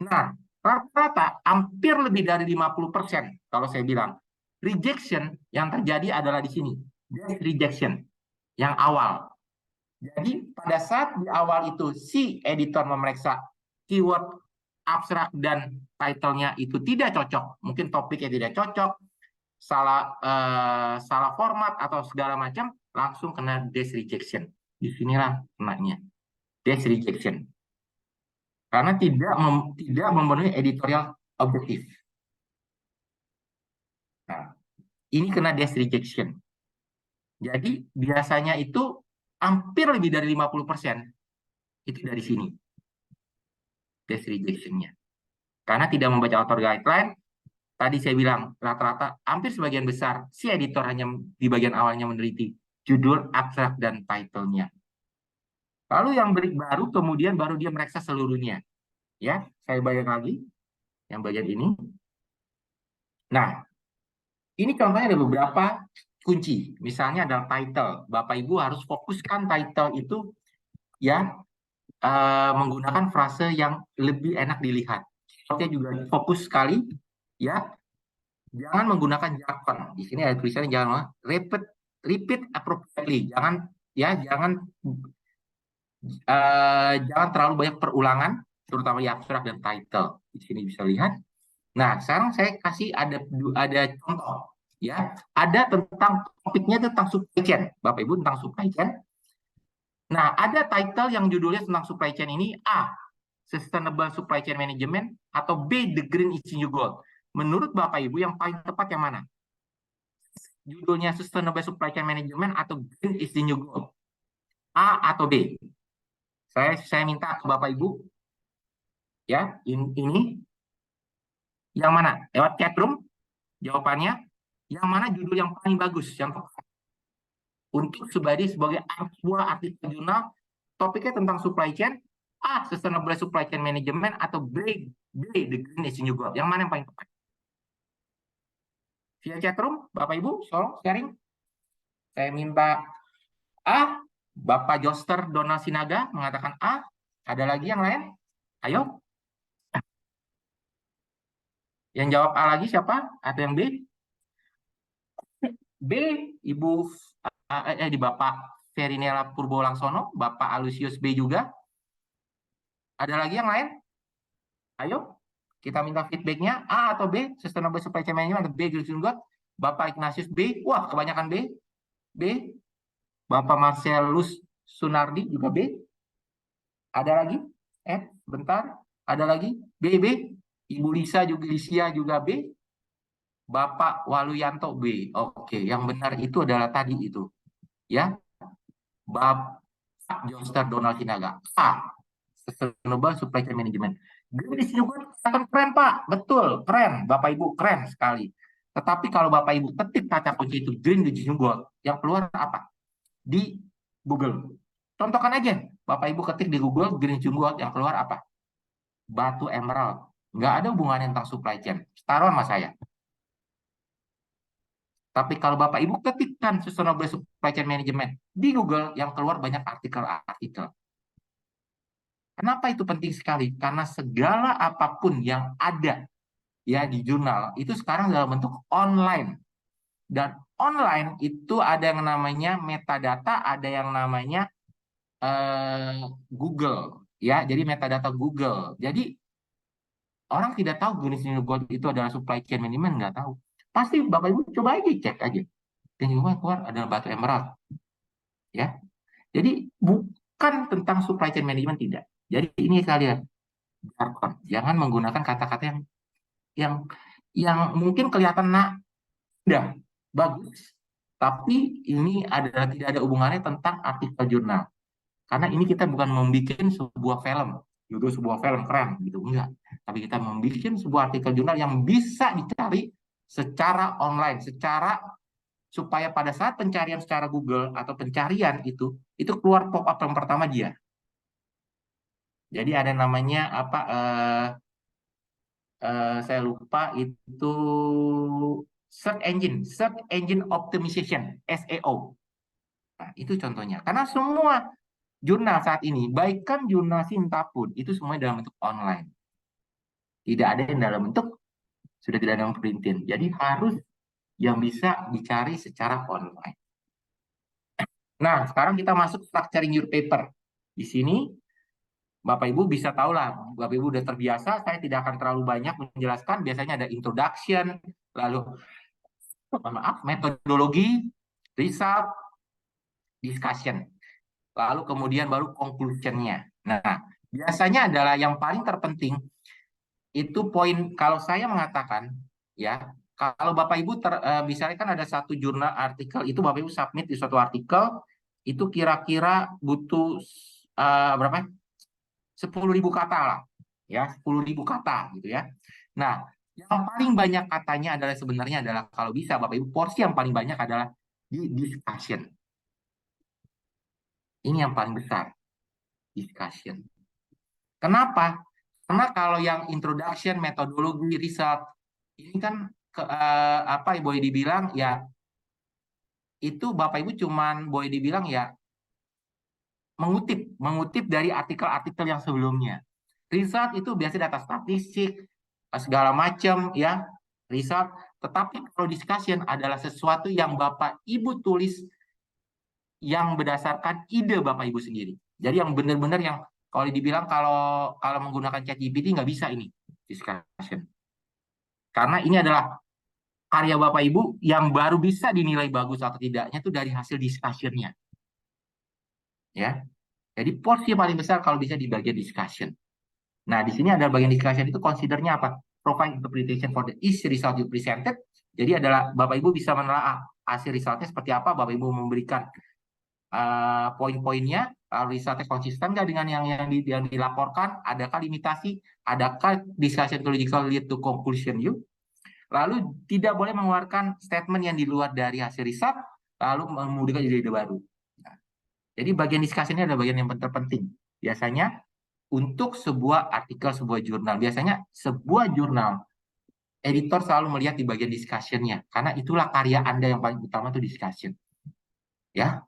Nah, rata-rata hampir lebih dari 50% kalau saya bilang rejection yang terjadi adalah di sini, rejection yang awal. Jadi pada saat di awal itu si editor memeriksa keyword, abstrak, dan title-nya itu tidak cocok, mungkin topiknya tidak cocok, salah format atau segala macam, langsung kena dash rejection. Disinilah kenanya dash rejection, karena tidak memenuhi editorial objektif. Nah, ini kena dash rejection. Jadi biasanya itu hampir lebih dari 50% itu dari sini dash rejection-nya. Karena tidak membaca author guideline. Tadi saya bilang rata-rata hampir sebagian besar si editor hanya di bagian awalnya meneliti judul, abstrak, dan title-nya. Lalu yang baru kemudian baru dia meriksa seluruhnya. Ya, saya bayang lagi yang bagian ini. Nah, ini contohnya ada beberapa kunci. Misalnya adalah title. Bapak Ibu harus fokuskan title itu ya menggunakan frase yang lebih enak dilihat. Oke, juga fokus sekali ya. Jangan menggunakan jargon. Di sini ada tulisannya jangan repeat appropriately. Jangan terlalu banyak perulangan, terutama di abstrak dan title. Di sini bisa lihat. Nah, sekarang saya kasih ada contoh ya. Ada tentang topiknya tentang supply chain. Bapak Ibu tentang supply chain. Nah, ada title yang judulnya tentang supply chain ini A, Sustainable Supply Chain Management, atau B, The Green is the New Gold. Menurut Bapak Ibu yang paling tepat yang mana? Judulnya Sustainable Supply Chain Management atau Green is the New Gold? A atau B? Saya minta ke Bapak Ibu ya, ini yang mana? Lewat chatroom jawabannya, yang mana judul yang paling bagus, yang tepat untuk sebagai sebuah artikel jurnal topiknya tentang supply chain. A, Sustainable Supply Chain Management, atau B, The Green is the New Gold. Yang mana yang paling tepat? Via chatroom, Bapak Ibu, tolong sharing. Saya minta A. Bapak Joster Donald Sinaga mengatakan A. Ada lagi yang lain? Ayo. Yang jawab A lagi siapa? Atau yang B? B, Ibu di Bapak Ferinella Purbo Langsono, Bapak Alusius B juga. Ada lagi yang lain? Ayo, kita minta feedbacknya A atau B, Sustainable Supply Chain Management atau B, Green God. Bapak Ignatius B, wah kebanyakan B. B. Bapak Marcelus Sunardi juga B. Ada lagi? Bentar. Ada lagi? B. Ibu Lisa juga B. Bapak Waluyanto B. Oke, yang benar itu adalah tadi itu. Ya. Bapak Joster Donald Sinaga. A. Sustainable Supply Chain Management. Green juga akan keren, Pak. Betul, keren. Bapak Ibu, keren sekali. Tetapi kalau Bapak Ibu ketik kata kunci itu Green Gold, yang keluar apa? Di Google. Contohkan aja. Bapak Ibu ketik di Google Green Gold, yang keluar apa? Batu emerald. Nggak ada hubungannya tentang supply chain. Taruh sama saya. Tapi kalau Bapak Ibu ketikkan Sustainable Supply Chain Management di Google, yang keluar banyak artikel-artikel. Kenapa itu penting sekali? Karena segala apapun yang ada ya di jurnal itu sekarang dalam bentuk online. Dan online itu ada yang namanya metadata, ada yang namanya Google, ya. Jadi metadata Google. Jadi orang tidak tahu Guinness World itu adalah supply chain management, nggak tahu. Pasti Bapak Ibu coba aja cek aja. Dan juga keluar adalah batu emerald, ya. Jadi bukan tentang supply chain management, tidak. Jadi ini kalian jargon. Jangan menggunakan kata-kata yang mungkin kelihatan udah bagus, tapi ini adalah tidak ada hubungannya tentang artikel jurnal. Karena ini kita bukan membuat sebuah film, judul sebuah film keren gitu, enggak. Tapi kita membuat sebuah artikel jurnal yang bisa dicari secara online, supaya pada saat pencarian secara Google atau pencarian itu keluar pop-up yang pertama dia. Jadi ada namanya apa? Saya lupa itu search engine optimization (SEO). Nah, itu contohnya. Karena semua jurnal saat ini, baik kan jurnal Sinta pun, itu semuanya dalam bentuk online. Tidak ada yang dalam bentuk, sudah tidak ada yang printin. Jadi harus yang bisa dicari secara online. Nah, sekarang kita masuk structuring your paper. Di sini, Bapak Ibu bisa tahu lah, Bapak Ibu udah terbiasa, saya tidak akan terlalu banyak menjelaskan, biasanya ada introduction, lalu metodologi, result, discussion. Lalu kemudian baru conclusion-nya. Nah, biasanya adalah yang paling terpenting itu poin, kalau saya mengatakan ya, kalau Bapak Ibu misalnya kan ada satu jurnal artikel itu Bapak Ibu submit di suatu artikel itu kira-kira butuh berapa? 10.000 kata lah. Ya, 10.000 kata gitu ya. Nah, yang paling banyak katanya adalah sebenarnya adalah kalau bisa Bapak Ibu porsi yang paling banyak adalah di discussion. Ini yang paling besar, discussion. Kenapa? Karena kalau yang introduction, metodologi, result, ini kan apa boleh dibilang ya, itu Bapak Ibu cuman boleh dibilang ya mengutip dari artikel-artikel yang sebelumnya. Result itu biasanya data statistik, segala macam ya, result. Tetapi kalau discussion adalah sesuatu yang Bapak Ibu tulis yang berdasarkan ide Bapak Ibu sendiri. Jadi yang benar-benar yang kalau dibilang kalau menggunakan ChatGPT nggak bisa ini discussion. Karena ini adalah karya Bapak Ibu yang baru bisa dinilai bagus atau tidaknya itu dari hasil discussion-nya. Ya. Jadi porsi paling besar kalau bisa di bagian discussion. Nah, di sini ada bagian discussion itu consider-nya apa? Provide interpretation for the each result you presented. Jadi adalah Bapak Ibu bisa menelaah hasil resultnya seperti apa, Bapak Ibu memberikan poin-poinnya, resultnya konsisten nggak dengan yang dilaporkan, adakah limitasi, adakah discussion logical lead to conclusion you, lalu tidak boleh mengeluarkan statement yang di luar dari hasil riset, lalu memudahkan ide-ide baru. Nah, jadi bagian discussion-nya adalah bagian yang terpenting. Biasanya untuk sebuah artikel, sebuah jurnal, biasanya sebuah jurnal, editor selalu melihat di bagian discussion-nya, karena itulah karya Anda yang paling utama itu discussion. Ya.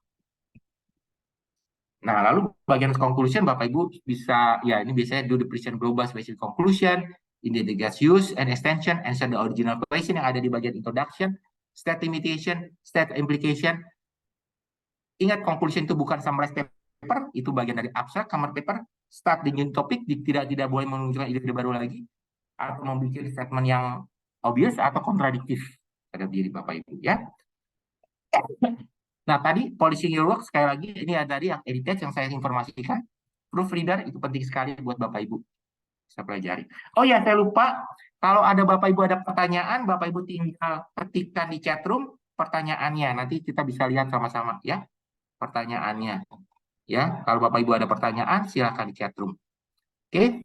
Nah, lalu bagian conclusion Bapak Ibu bisa, ya ini biasanya do the present global specific conclusion, indicate use and extension, answer the original question yang ada di bagian introduction, state limitation, state implication. Ingat, conclusion itu bukan summarize paper, itu bagian dari abstract, cover paper, start the new topic, tidak boleh menunjukkan ide-ide baru lagi, atau membuat statement yang obvious atau kontradiktif terhadap diri Bapak Ibu, ya. Nah, tadi polishing your work, sekali lagi, ini ada tadi yang edited yang saya informasikan. Proofreader itu penting sekali buat Bapak Ibu. Saya pelajari. Oh ya, saya lupa. Kalau ada Bapak Ibu ada pertanyaan, Bapak Ibu tinggal ketikkan di chat room pertanyaannya. Nanti kita bisa lihat sama-sama ya pertanyaannya. Ya, kalau Bapak Ibu ada pertanyaan, silakan di chat room. Oke.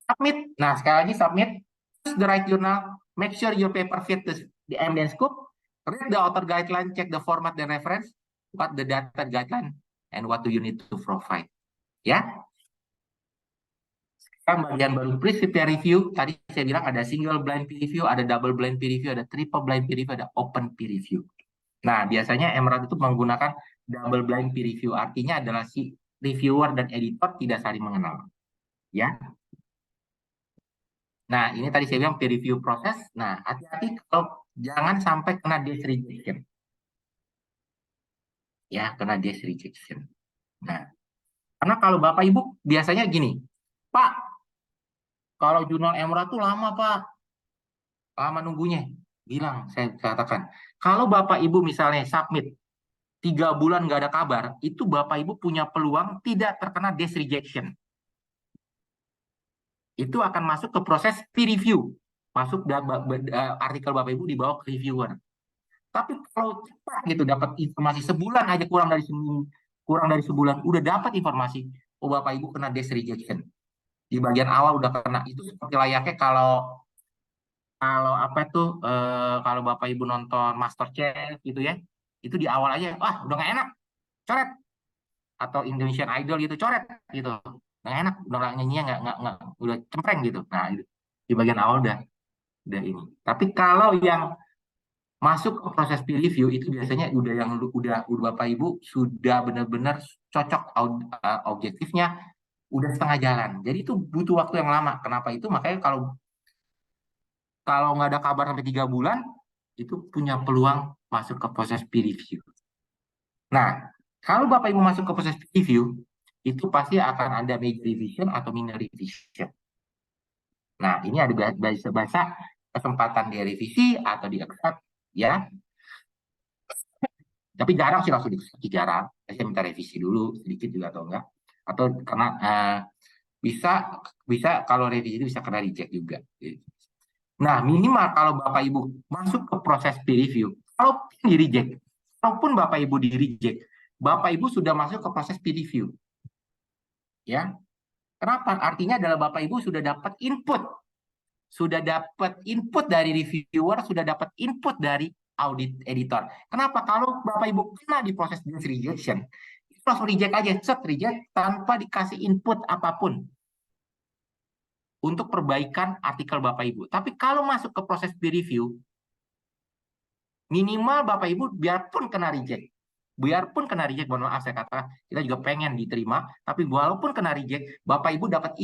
Submit. Nah, sekali lagi submit. Choose the right journal. Make sure your paper fit the evidence scope. Read the author guideline, check the format dan reference, what the data guideline, and what do you need to provide. Ya. Sekarang bagian baru peer review. Tadi saya bilang ada single blind peer review, ada double blind peer review, ada triple blind peer review, ada open peer review. Nah, biasanya Emerald itu menggunakan double blind peer review. Artinya adalah si reviewer dan editor tidak saling mengenal. Ya. Nah, ini tadi saya bilang peer review proses. Nah, hati-hati kalau jangan sampai kena desk rejection. Ya, kena desk rejection. Nah, karena kalau Bapak Ibu biasanya gini, Pak, kalau jurnal Emra tuh lama, Pak. Lama nunggunya. Bilang, saya katakan. Kalau Bapak Ibu misalnya submit 3 bulan nggak ada kabar, itu Bapak Ibu punya peluang tidak terkena desk rejection. Itu akan masuk ke proses peer review. Masuk artikel Bapak Ibu dibawa ke reviewer. Tapi kalau cepat gitu dapat informasi sebulan aja kurang dari sebulan udah dapat informasi, oh Bapak Ibu kena desk rejection. Di bagian awal udah kena. Itu seperti layaknya kalau apa tuh kalau Bapak Ibu nonton MasterChef gitu ya. Itu di awal aja udah nggak enak. Coret. Atau Indonesian Idol gitu coret gitu. Nggak enak, udah nyanyinya nggak udah cempreng gitu. Nah, itu di bagian awal udah ini. Tapi kalau yang masuk ke proses peer review itu biasanya udah Bapak Ibu sudah benar-benar cocok objektifnya udah setengah jalan. Jadi itu butuh waktu yang lama. Kenapa itu? Makanya kalau nggak ada kabar sampai 3 bulan itu punya peluang masuk ke proses peer review. Nah, kalau Bapak Ibu masuk ke proses peer review itu pasti akan ada major revision atau minor revision. Nah, ini ada bahasa kesempatan direvisi atau di accept ya. Tapi jarang sih langsung di jarang. Saya minta revisi dulu sedikit juga atau enggak. Atau karena bisa kalau revisi itu bisa kena reject juga. Nah, minimal kalau Bapak Ibu masuk ke proses peer review, kalaupun di reject, kalaupun Bapak Ibu di reject, Bapak Ibu sudah masuk ke proses peer review. Ya. Kenapa? Artinya adalah Bapak Ibu sudah dapat input. Sudah dapat input dari reviewer, sudah dapat input dari audit editor. Kenapa? Kalau Bapak Ibu kena di proses desk rejection, itu langsung reject aja, set reject tanpa dikasih input apapun untuk perbaikan artikel Bapak Ibu. Tapi kalau masuk ke proses peer review, minimal Bapak Ibu biarpun kena reject, mohon maaf saya katakan, kita juga pengen diterima, tapi walaupun kena reject, Bapak Ibu dapat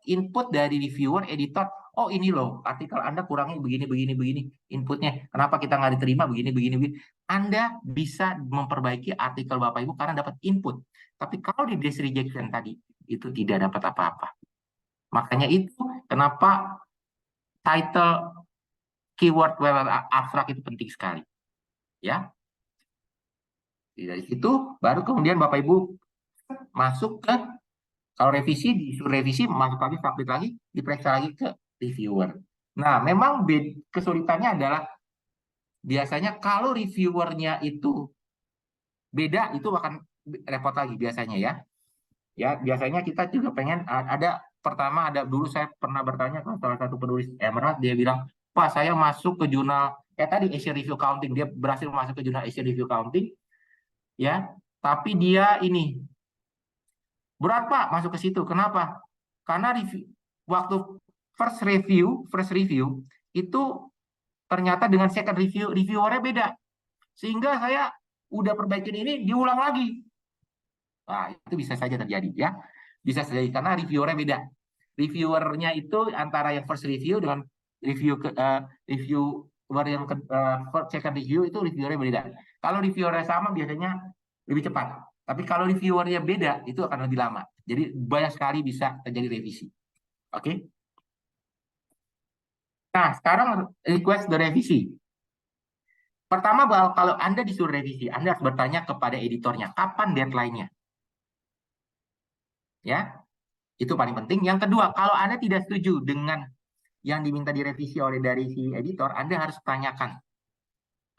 input dari reviewer, editor, oh ini loh, artikel Anda kurangnya begini, inputnya, kenapa kita nggak diterima, begini. Anda bisa memperbaiki artikel Bapak Ibu karena dapat input. Tapi kalau di desk rejection tadi, itu tidak dapat apa-apa. Makanya itu kenapa title keyword web abstrak itu penting sekali. Ya. Dari situ baru kemudian Bapak Ibu masuk ke kalau revisi, disuruh revisi, masuk lagi, submit lagi, diperiksa lagi ke reviewer. Nah, memang kesulitannya adalah biasanya kalau reviewernya itu beda, itu akan repot lagi biasanya ya. Ya, biasanya kita juga pengen pertama dulu saya pernah bertanya ke salah satu penulis Emerald, dia bilang, Pak saya masuk ke jurnal tadi Asian Review Counting, dia berhasil masuk ke jurnal Asian Review Counting, ya, tapi dia ini berat Pak masuk ke situ. Kenapa? Karena waktu first review itu ternyata dengan second reviewernya beda, sehingga saya udah perbaikin ini diulang lagi. Nah, itu bisa saja terjadi ya, bisa terjadi karena reviewernya beda. Reviewernya itu antara yang first review dengan reviewer yang second review itu reviewernya beda. Kalau reviewernya sama biasanya lebih cepat. Tapi kalau reviewernya beda, itu akan lebih lama. Jadi banyak sekali bisa terjadi revisi. Oke? Nah, sekarang request the revisi. Pertama, kalau Anda disuruh revisi, Anda harus bertanya kepada editornya, kapan deadline-nya? Ya, itu paling penting. Yang kedua, kalau Anda tidak setuju dengan yang diminta direvisi dari si editor, Anda harus tanyakan.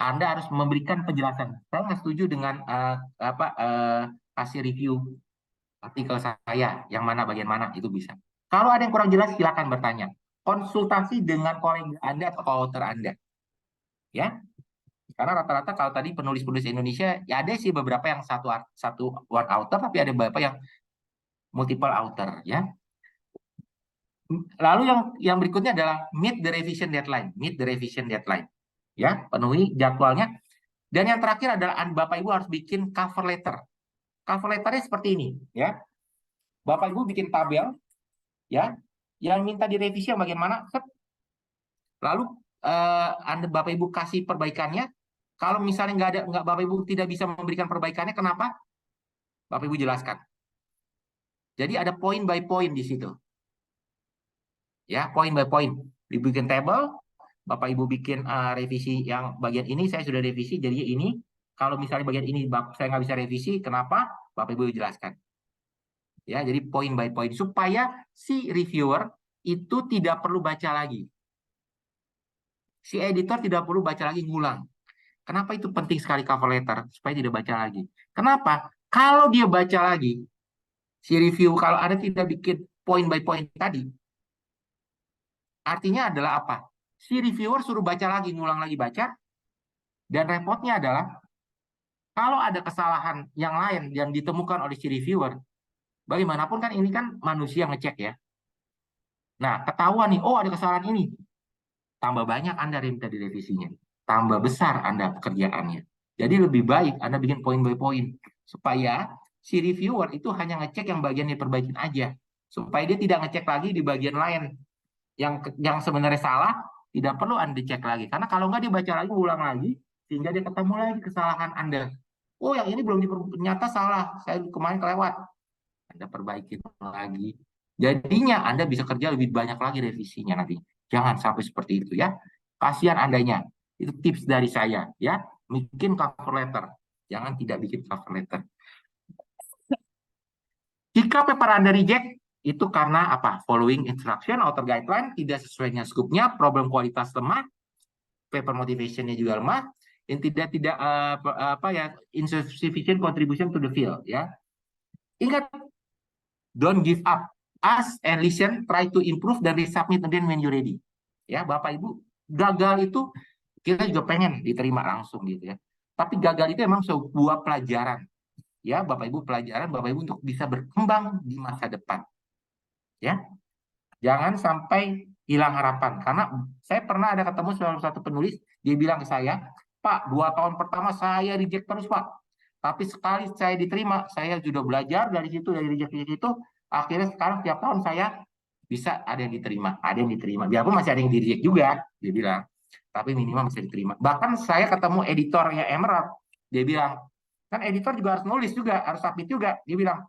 Anda harus memberikan penjelasan. Saya nggak setuju dengan hasil review artikel saya, yang mana bagian mana, itu bisa. Kalau ada yang kurang jelas, silakan bertanya. Konsultasi dengan kolega Anda atau co-author Anda. Ya, karena rata-rata kalau tadi penulis-penulis Indonesia, ya ada sih beberapa yang satu one author, tapi ada beberapa yang multiple author, ya. Lalu yang berikutnya adalah meet the revision deadline. Ya, penuhi jadwalnya. Dan yang terakhir adalah Bapak Ibu harus bikin cover letter. Cover letternya seperti ini, ya. Bapak Ibu bikin tabel, ya. yang minta direvisi yang bagian mana, lalu Anda Bapak Ibu kasih perbaikannya. Kalau misalnya nggak Bapak Ibu tidak bisa memberikan perbaikannya, kenapa? Bapak Ibu jelaskan. Jadi ada point by point di situ. Ya, point by point. Dibikin table, Bapak Ibu bikin revisi yang bagian ini saya sudah revisi jadi ini. Kalau misalnya bagian ini saya nggak bisa revisi, kenapa? Bapak Ibu jelaskan. Ya, jadi point by point supaya si reviewer itu tidak perlu baca lagi. Si editor tidak perlu baca lagi ngulang. Kenapa itu penting sekali cover letter supaya tidak baca lagi? Kenapa? Kalau dia baca lagi si review, kalau Anda tidak bikin point by point tadi, artinya adalah apa? Si reviewer suruh baca lagi, ngulang lagi baca, dan repotnya adalah kalau ada kesalahan yang lain yang ditemukan oleh si reviewer, bagaimanapun kan ini kan manusia ngecek ya. Nah, ketahuan nih, oh ada kesalahan ini. Tambah banyak Anda minta direvisinya. Tambah besar Anda pekerjaannya. Jadi lebih baik Anda bikin point by point. Supaya si reviewer itu hanya ngecek yang bagian diperbaikin aja. Supaya dia tidak ngecek lagi di bagian lain. Yang sebenarnya salah, tidak perlu Anda cek lagi. Karena kalau nggak dibaca lagi, ulang lagi, sehingga dia ketemu lagi kesalahan Anda. Oh, yang ini belum ternyata salah. Saya kemarin kelewat. Anda perbaiki lagi. Jadinya Anda bisa kerja lebih banyak lagi revisinya nanti. Jangan sampai seperti itu ya. Kasihan Andanya. Itu tips dari saya ya. Bikin cover letter. Jangan tidak bikin cover letter. Jika paper Anda reject, itu karena apa? Following instruction, author guideline, tidak sesuai dengan scope-nya, problem kualitas lemah, paper motivation-nya juga lemah, dan tidak apa ya, insufficient contribution to the field ya. Ingat, don't give up. Ask and listen, try to improve, dan resubmit again when you're ready. Ya, Bapak Ibu, gagal itu kita juga pengen diterima langsung gitu ya. Tapi gagal itu memang sebuah pelajaran. Ya, Bapak Ibu, pelajaran Bapak Ibu untuk bisa berkembang di masa depan. Ya, jangan sampai hilang harapan. Karena saya pernah ada ketemu salah satu penulis, dia bilang ke saya, Pak, 2 tahun pertama saya reject terus, Pak. Tapi sekali saya diterima, saya sudah belajar dari situ, dari reject itu, akhirnya sekarang tiap tahun saya bisa ada yang diterima, ada yang diterima. Biarpun masih ada yang di reject juga, dia bilang. Tapi minimal bisa diterima. Bahkan saya ketemu editornya Emerald, dia bilang, kan editor juga harus nulis juga, harus submit juga. Dia bilang,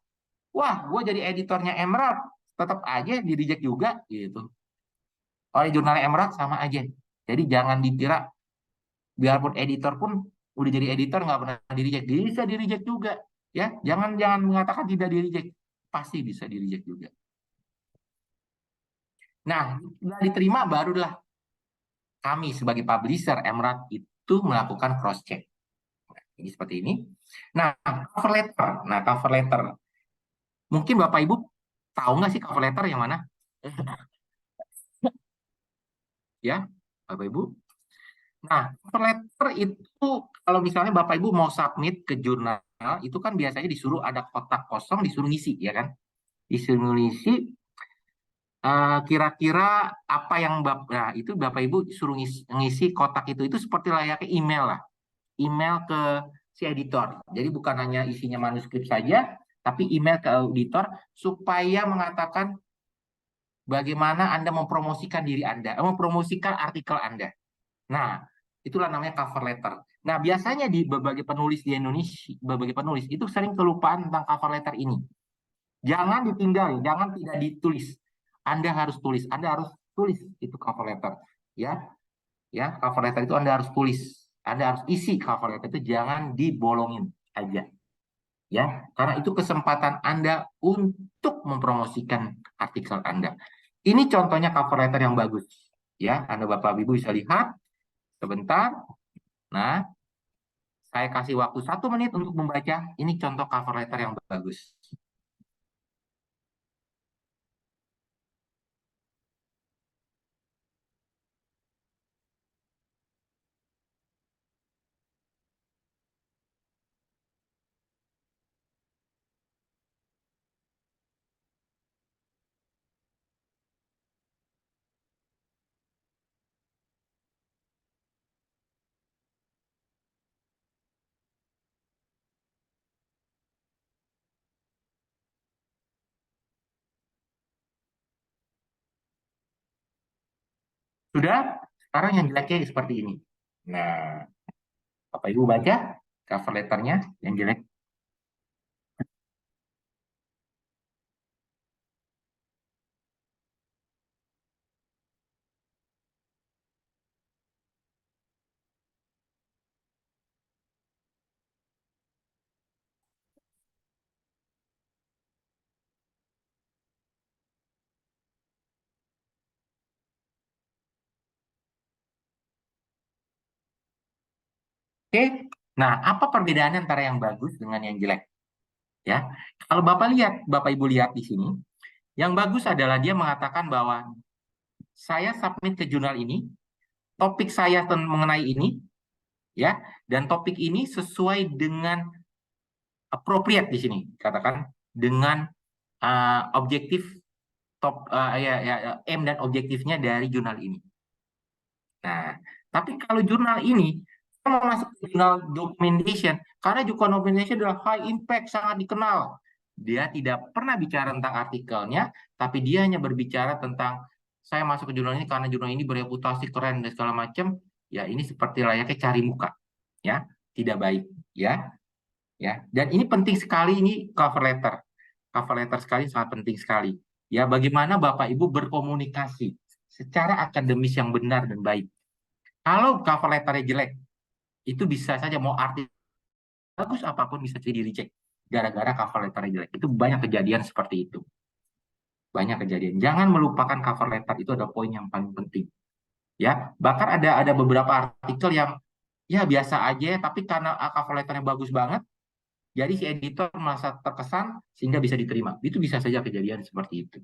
wah, gue jadi editornya Emerald, tetap aja di reject juga, gitu. Oleh jurnal Emerald sama aja. Jadi jangan dikira, biarpun editor pun udah jadi editor nggak pernah di reject, bisa di reject juga. Ya, jangan mengatakan tidak di reject, pasti bisa di reject juga. Nah, sudah diterima barulah kami sebagai publisher Emerald itu melakukan cross check. Ini seperti ini. Nah, cover letter. Nah, cover letter. Mungkin Bapak Ibu tahu nggak sih cover letter yang mana? Ya, Bapak Ibu. Nah, cover letter itu kalau misalnya Bapak Ibu mau submit ke jurnal, itu kan biasanya disuruh ada kotak kosong, disuruh ngisi, ya kan? Disuruh ngisi kira-kira apa yang nah, itu Bapak Ibu suruh ngisi kotak itu seperti layaknya email lah. Email ke si editor. Jadi bukan hanya isinya manuskrip saja, tapi email ke auditor supaya mengatakan bagaimana Anda mempromosikan diri Anda, mempromosikan artikel Anda. Nah, itulah namanya cover letter. Nah, biasanya di berbagai penulis di Indonesia, berbagai penulis itu sering kelupaan tentang cover letter ini. Jangan ditinggal, jangan tidak ditulis. Anda harus tulis, Anda harus tulis itu cover letter. Ya, ya, cover letter itu Anda harus tulis. Anda harus isi cover letter itu, jangan dibolongin aja. Ya, karena itu kesempatan Anda untuk mempromosikan artikel Anda. Ini contohnya cover letter yang bagus. Ya, Anda Bapak Ibu bisa lihat sebentar. Nah, saya kasih waktu 1 menit untuk membaca. Ini contoh cover letter yang bagus. Sudah, sekarang yang jeleknya seperti ini. Nah, Bapak Ibu baca cover letternya yang jelek. Oke, nah apa perbedaannya antara yang bagus dengan yang jelek? Ya, kalau Bapak Ibu lihat di sini, yang bagus adalah dia mengatakan bahwa saya submit ke jurnal ini, topik saya mengenai ini, ya, dan topik ini sesuai dengan appropriate di sini, katakan dengan objektif aim dan objektifnya dari jurnal ini. Nah, tapi kalau jurnal ini saya mau masuk ke jurnal documentation, karena documentation adalah high impact, sangat dikenal. Dia tidak pernah bicara tentang artikelnya, tapi dia hanya berbicara tentang saya masuk ke jurnal ini karena jurnal ini bereputasi keren dan segala macam. Ya, ini seperti layaknya cari muka, ya, tidak baik, ya. Dan ini penting sekali, ini cover letter sekali, sangat penting sekali. Ya, bagaimana Bapak Ibu berkomunikasi secara akademis yang benar dan baik. Kalau cover letternya jelek, itu bisa saja mau arti bagus apapun bisa jadi reject gara-gara cover letternya jelek. Itu banyak kejadian seperti itu. Banyak kejadian. Jangan melupakan cover letter, itu ada poin yang paling penting. Ya, bahkan ada beberapa artikel yang ya biasa aja, tapi karena cover letternya bagus banget, jadi si editor merasa terkesan sehingga bisa diterima. Itu bisa saja kejadian seperti itu.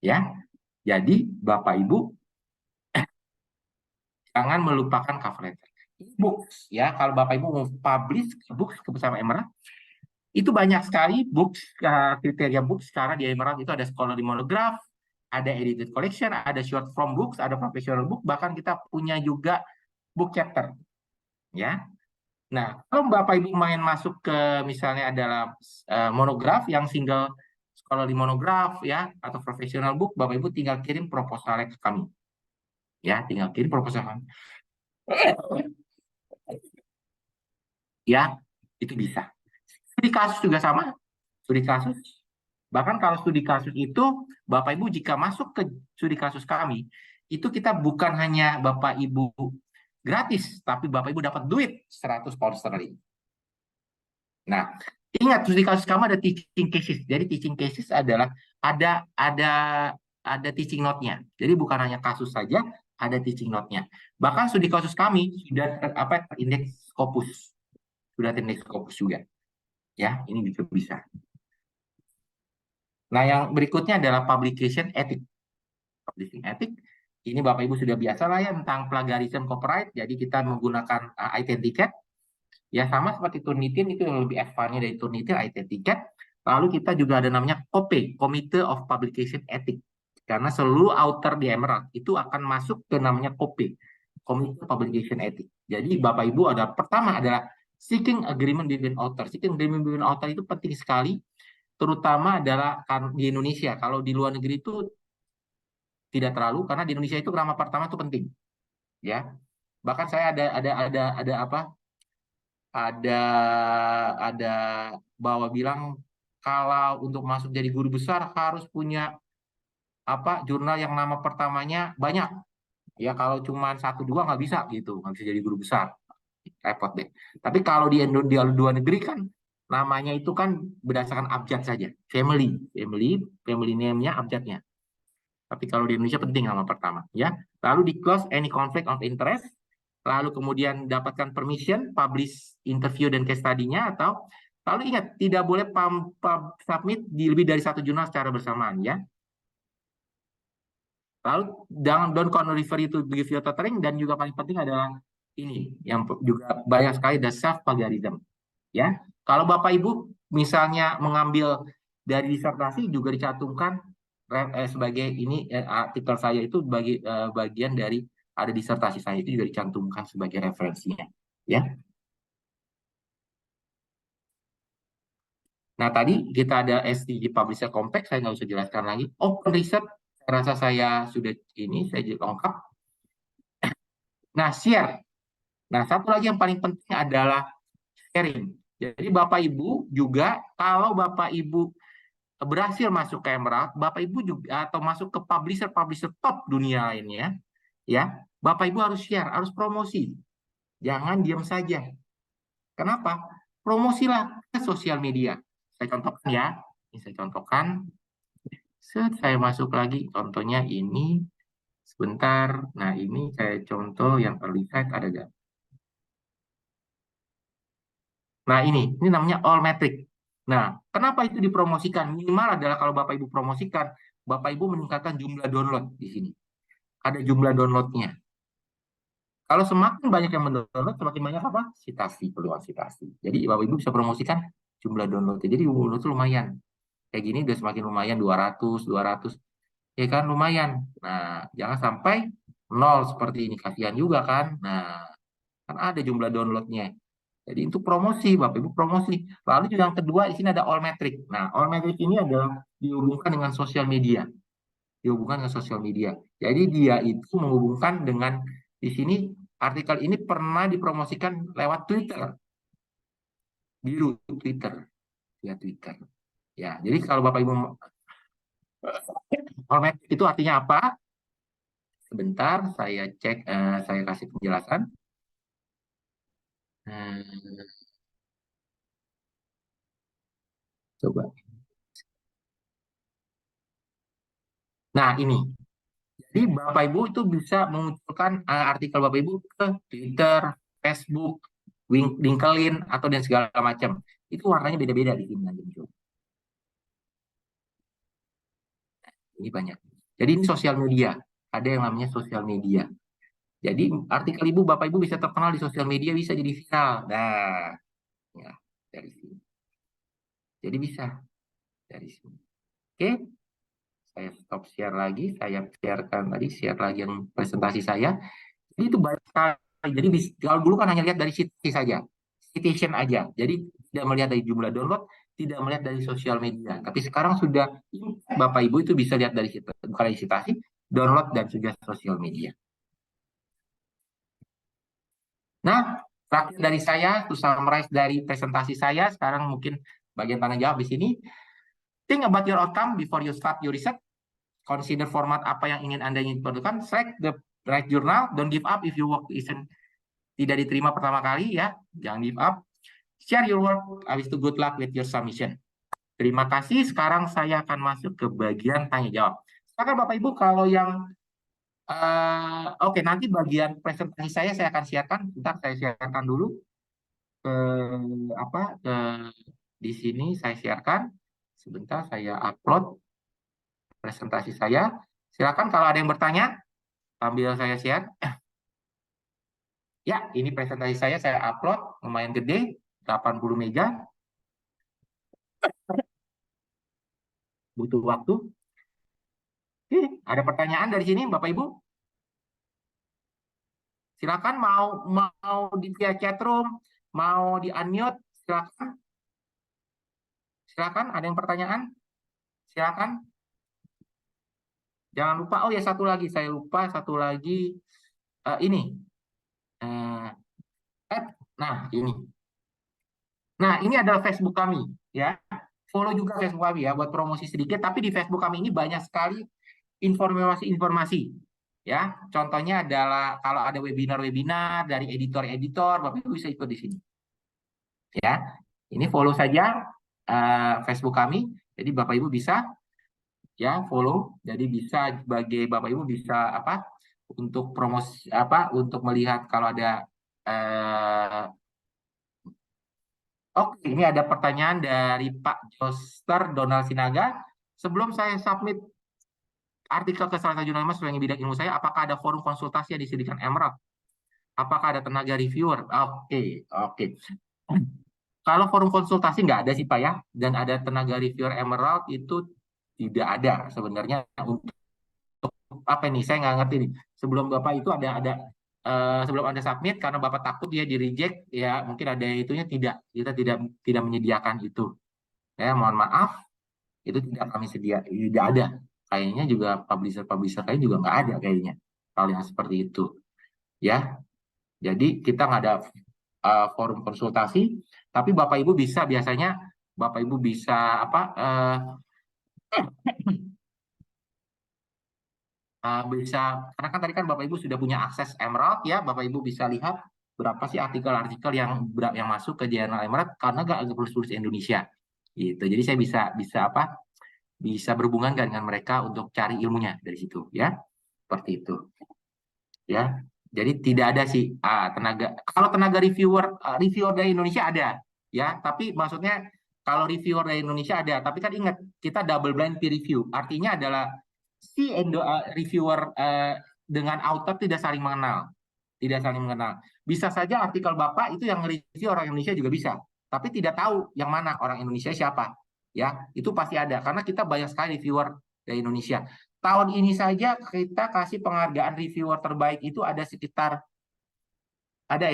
Ya, jadi Bapak Ibu jangan melupakan cover letter. Books, ya, kalau Bapak Ibu mau publish books bersama Emerald, itu banyak sekali books, kriteria books karena di Emerald itu ada scholarly monograph, ada edited collection, ada short form books, ada professional book, bahkan kita punya juga book chapter, ya. Nah, kalau Bapak Ibu main masuk ke misalnya adalah monograph yang single scholarly monograph, ya, atau professional book, Bapak Ibu tinggal kirim proposalnya ke kami, ya, tinggal kirim proposal kami. Ya, itu bisa. Studi kasus juga sama, studi kasus. Bahkan kalau studi kasus itu, Bapak Ibu jika masuk ke studi kasus kami, itu kita bukan hanya Bapak Ibu gratis, tapi Bapak Ibu dapat duit 100 pound sterling. Nah, ingat studi kasus kami ada teaching cases. Jadi teaching cases adalah ada teaching note-nya. Jadi bukan hanya kasus saja, ada teaching note-nya. Bahkan studi kasus kami sudah terindeks Scopus. Sudah terindeks Scopus juga. Ya, ini juga bisa. Nah, yang berikutnya adalah publication ethic. Publishing ethic, ini Bapak Ibu sudah biasa lah ya tentang plagiarism copyright, jadi kita menggunakan Itent-Ticket. Ya, sama seperti Turnitin, itu yang lebih advance dari Turnitin, Itent-Ticket. Lalu kita juga ada namanya COPE, Committee of Publication Ethics. Karena seluruh author di Emerald itu akan masuk ke namanya COPE, Committee of Publication Ethics. Jadi Bapak Ibu ada pertama adalah seeking agreement between author. Seeking agreement between author itu penting sekali, terutama adalah di Indonesia. Kalau di luar negeri itu tidak terlalu, karena di Indonesia itu nama pertama itu penting, ya. Bahkan saya ada apa? Ada bahwa bilang kalau untuk masuk jadi guru besar harus punya apa jurnal yang nama pertamanya banyak. Ya kalau cuma 1-2 nggak bisa gitu, nggak bisa jadi guru besar, repot deh. Tapi kalau di luar negeri kan namanya itu kan berdasarkan abjad saja, family name-nya abjadnya. Tapi kalau di Indonesia penting nama pertama, ya. Lalu di close any conflict of interest, lalu kemudian dapatkan permission, publish interview dan case study-nya, atau lalu ingat tidak boleh submit di lebih dari satu jurnal secara bersamaan, ya. Lalu don't refer to give your tutoring, dan juga paling penting adalah ini yang juga banyak sekali ada self plagiarism, ya. Kalau Bapak Ibu misalnya mengambil dari disertasi juga dicantumkan sebagai ini artikel saya itu bagian dari ada disertasi saya itu juga dicantumkan sebagai referensinya, ya. Nah, tadi kita ada SDG Publisher Compact, saya nggak usah jelaskan lagi. Open Research Saya rasa saya sudah saya lengkap. Nah, share. Nah, satu lagi yang paling penting adalah sharing. Jadi Bapak Ibu juga, kalau Bapak Ibu berhasil masuk ke Emerald, Bapak Ibu juga atau masuk ke publisher top dunia lainnya, ya, Bapak Ibu harus share, harus promosi. Jangan diam saja. Kenapa? Promosilah ke sosial media. Saya contohkan ya. Ini saya contohkan. Saya masuk lagi. Contohnya ini. Sebentar. Nah, ini saya contoh yang early site ada gak? Nah, ini namanya All Metric. Nah, kenapa itu dipromosikan? Minimal adalah kalau Bapak Ibu promosikan, Bapak Ibu meningkatkan jumlah download di sini. Ada jumlah downloadnya. Kalau semakin banyak yang mendownload, semakin banyak apa? Citasi, peluang citasi. Jadi Bapak Ibu bisa promosikan jumlah download. Jadi download itu lumayan. Kayak gini udah semakin lumayan, 200. Ya kan, lumayan. Nah, jangan sampai 0 seperti ini. Kasihan juga kan. Nah, kan ada jumlah downloadnya. Jadi itu promosi, Bapak Ibu promosi. Lalu juga yang kedua, di sini ada All Metric. Nah, All Metric ini adalah dihubungkan dengan sosial media. Dihubungkan dengan sosial media. Jadi dia itu menghubungkan dengan, di sini artikel ini pernah dipromosikan lewat Twitter. Biru Twitter. Ya, Twitter. Ya, jadi kalau Bapak Ibu All Metric itu artinya apa? Sebentar, saya cek, saya kasih penjelasan. Coba. Nah, ini. Jadi Bapak Ibu itu bisa mengumpulkan artikel Bapak Ibu ke Twitter, Facebook, LinkedIn, atau dan segala macam. Itu warnanya beda-beda di sini nanti muncul. Ini banyak. Jadi ini sosial media. Ada yang namanya sosial media. Jadi artikel Ibu, Bapak Ibu bisa terkenal di sosial media, bisa jadi viral. Nah, ya, dari sini. Jadi bisa dari sini. Oke. Saya stop share lagi, saya sharekan tadi, share lagi yang presentasi saya. Jadi itu banyak sekali. Jadi kalau dulu kan hanya lihat dari citasi saja, citation aja. Jadi tidak melihat dari jumlah download, tidak melihat dari sosial media. Tapi sekarang sudah Bapak Ibu itu bisa lihat dari bukan dari citasi, download dan juga sosial media. Nah, terakhir dari saya, to summarize dari presentasi saya, sekarang mungkin bagian tanya jawab di sini. Think about your outcome before you start your research. Consider format apa yang ingin Anda perlukan. Select the right journal. Don't give up if your work tidak diterima pertama kali ya. Jangan give up. Share your work. Habis itu good luck with your submission. Terima kasih. Sekarang saya akan masuk ke bagian tanya jawab. Silakan Bapak Ibu kalau yang oke, nanti bagian presentasi saya akan siarkan. Bentar saya siarkan dulu di sini saya siarkan. Sebentar saya upload presentasi saya. Silakan kalau ada yang bertanya, sambil saya share. Ya, ini presentasi saya upload, lumayan gede, 80 mega. Butuh waktu. Oke, ada pertanyaan dari sini, Bapak Ibu? Silakan mau di via chatroom, mau di unmute, silakan. Silakan, ada yang pertanyaan? Silakan. Jangan lupa, oh ya satu lagi, saya lupa satu lagi ini. Nah, ini. Nah, ini adalah Facebook kami, ya. Follow juga Facebook kami ya, buat promosi sedikit. Tapi di Facebook kami ini banyak sekali informasi-informasi, ya. Contohnya adalah kalau ada webinar-webinar dari editor-editor, Bapak Ibu bisa ikut di sini. Ya, ini follow saja Facebook kami. Jadi Bapak Ibu bisa ya follow. Jadi bisa sebagai Bapak Ibu bisa untuk promosi untuk melihat kalau ada Oke, ini ada pertanyaan dari Pak Joster Donald Sinaga. Sebelum saya submit artikel ke salah satu jurnal sesuai bidang ilmu saya, apakah ada forum konsultasi yang disediakan Emerald? Apakah ada tenaga reviewer? Oke. Kalau forum konsultasi nggak ada sih Pak ya, dan ada tenaga reviewer Emerald itu tidak ada sebenarnya untuk apa nih? Saya nggak ngerti nih. Sebelum Bapak itu ada sebelum Anda submit karena Bapak takut dia di reject ya mungkin ada itunya kita tidak menyediakan itu. Ya, mohon maaf itu tidak kami tidak ada Kayaknya juga publisher lain juga nggak ada kayaknya hal yang seperti itu, ya. Jadi kita nggak ada forum konsultasi, tapi Bapak Ibu bisa biasanya Bapak Ibu bisa bisa, karena kan tadi kan Bapak Ibu sudah punya akses Emerald ya, Bapak Ibu bisa lihat berapa sih artikel-artikel yang masuk ke jurnal Emerald karena nggak tulis Indonesia gitu. Jadi saya bisa berhubungan dengan mereka untuk cari ilmunya dari situ ya, seperti itu ya. Jadi tidak ada sih kalau tenaga reviewer dari Indonesia ada ya, tapi maksudnya kalau reviewer dari Indonesia ada, tapi kan ingat kita double blind peer review, artinya adalah si reviewer dengan author tidak saling mengenal, Bisa saja artikel Bapak itu yang review orang Indonesia juga bisa, tapi tidak tahu yang mana orang Indonesia siapa ya, itu pasti ada karena kita banyak sekali reviewer dari Indonesia. Tahun ini saja kita kasih penghargaan reviewer terbaik itu ada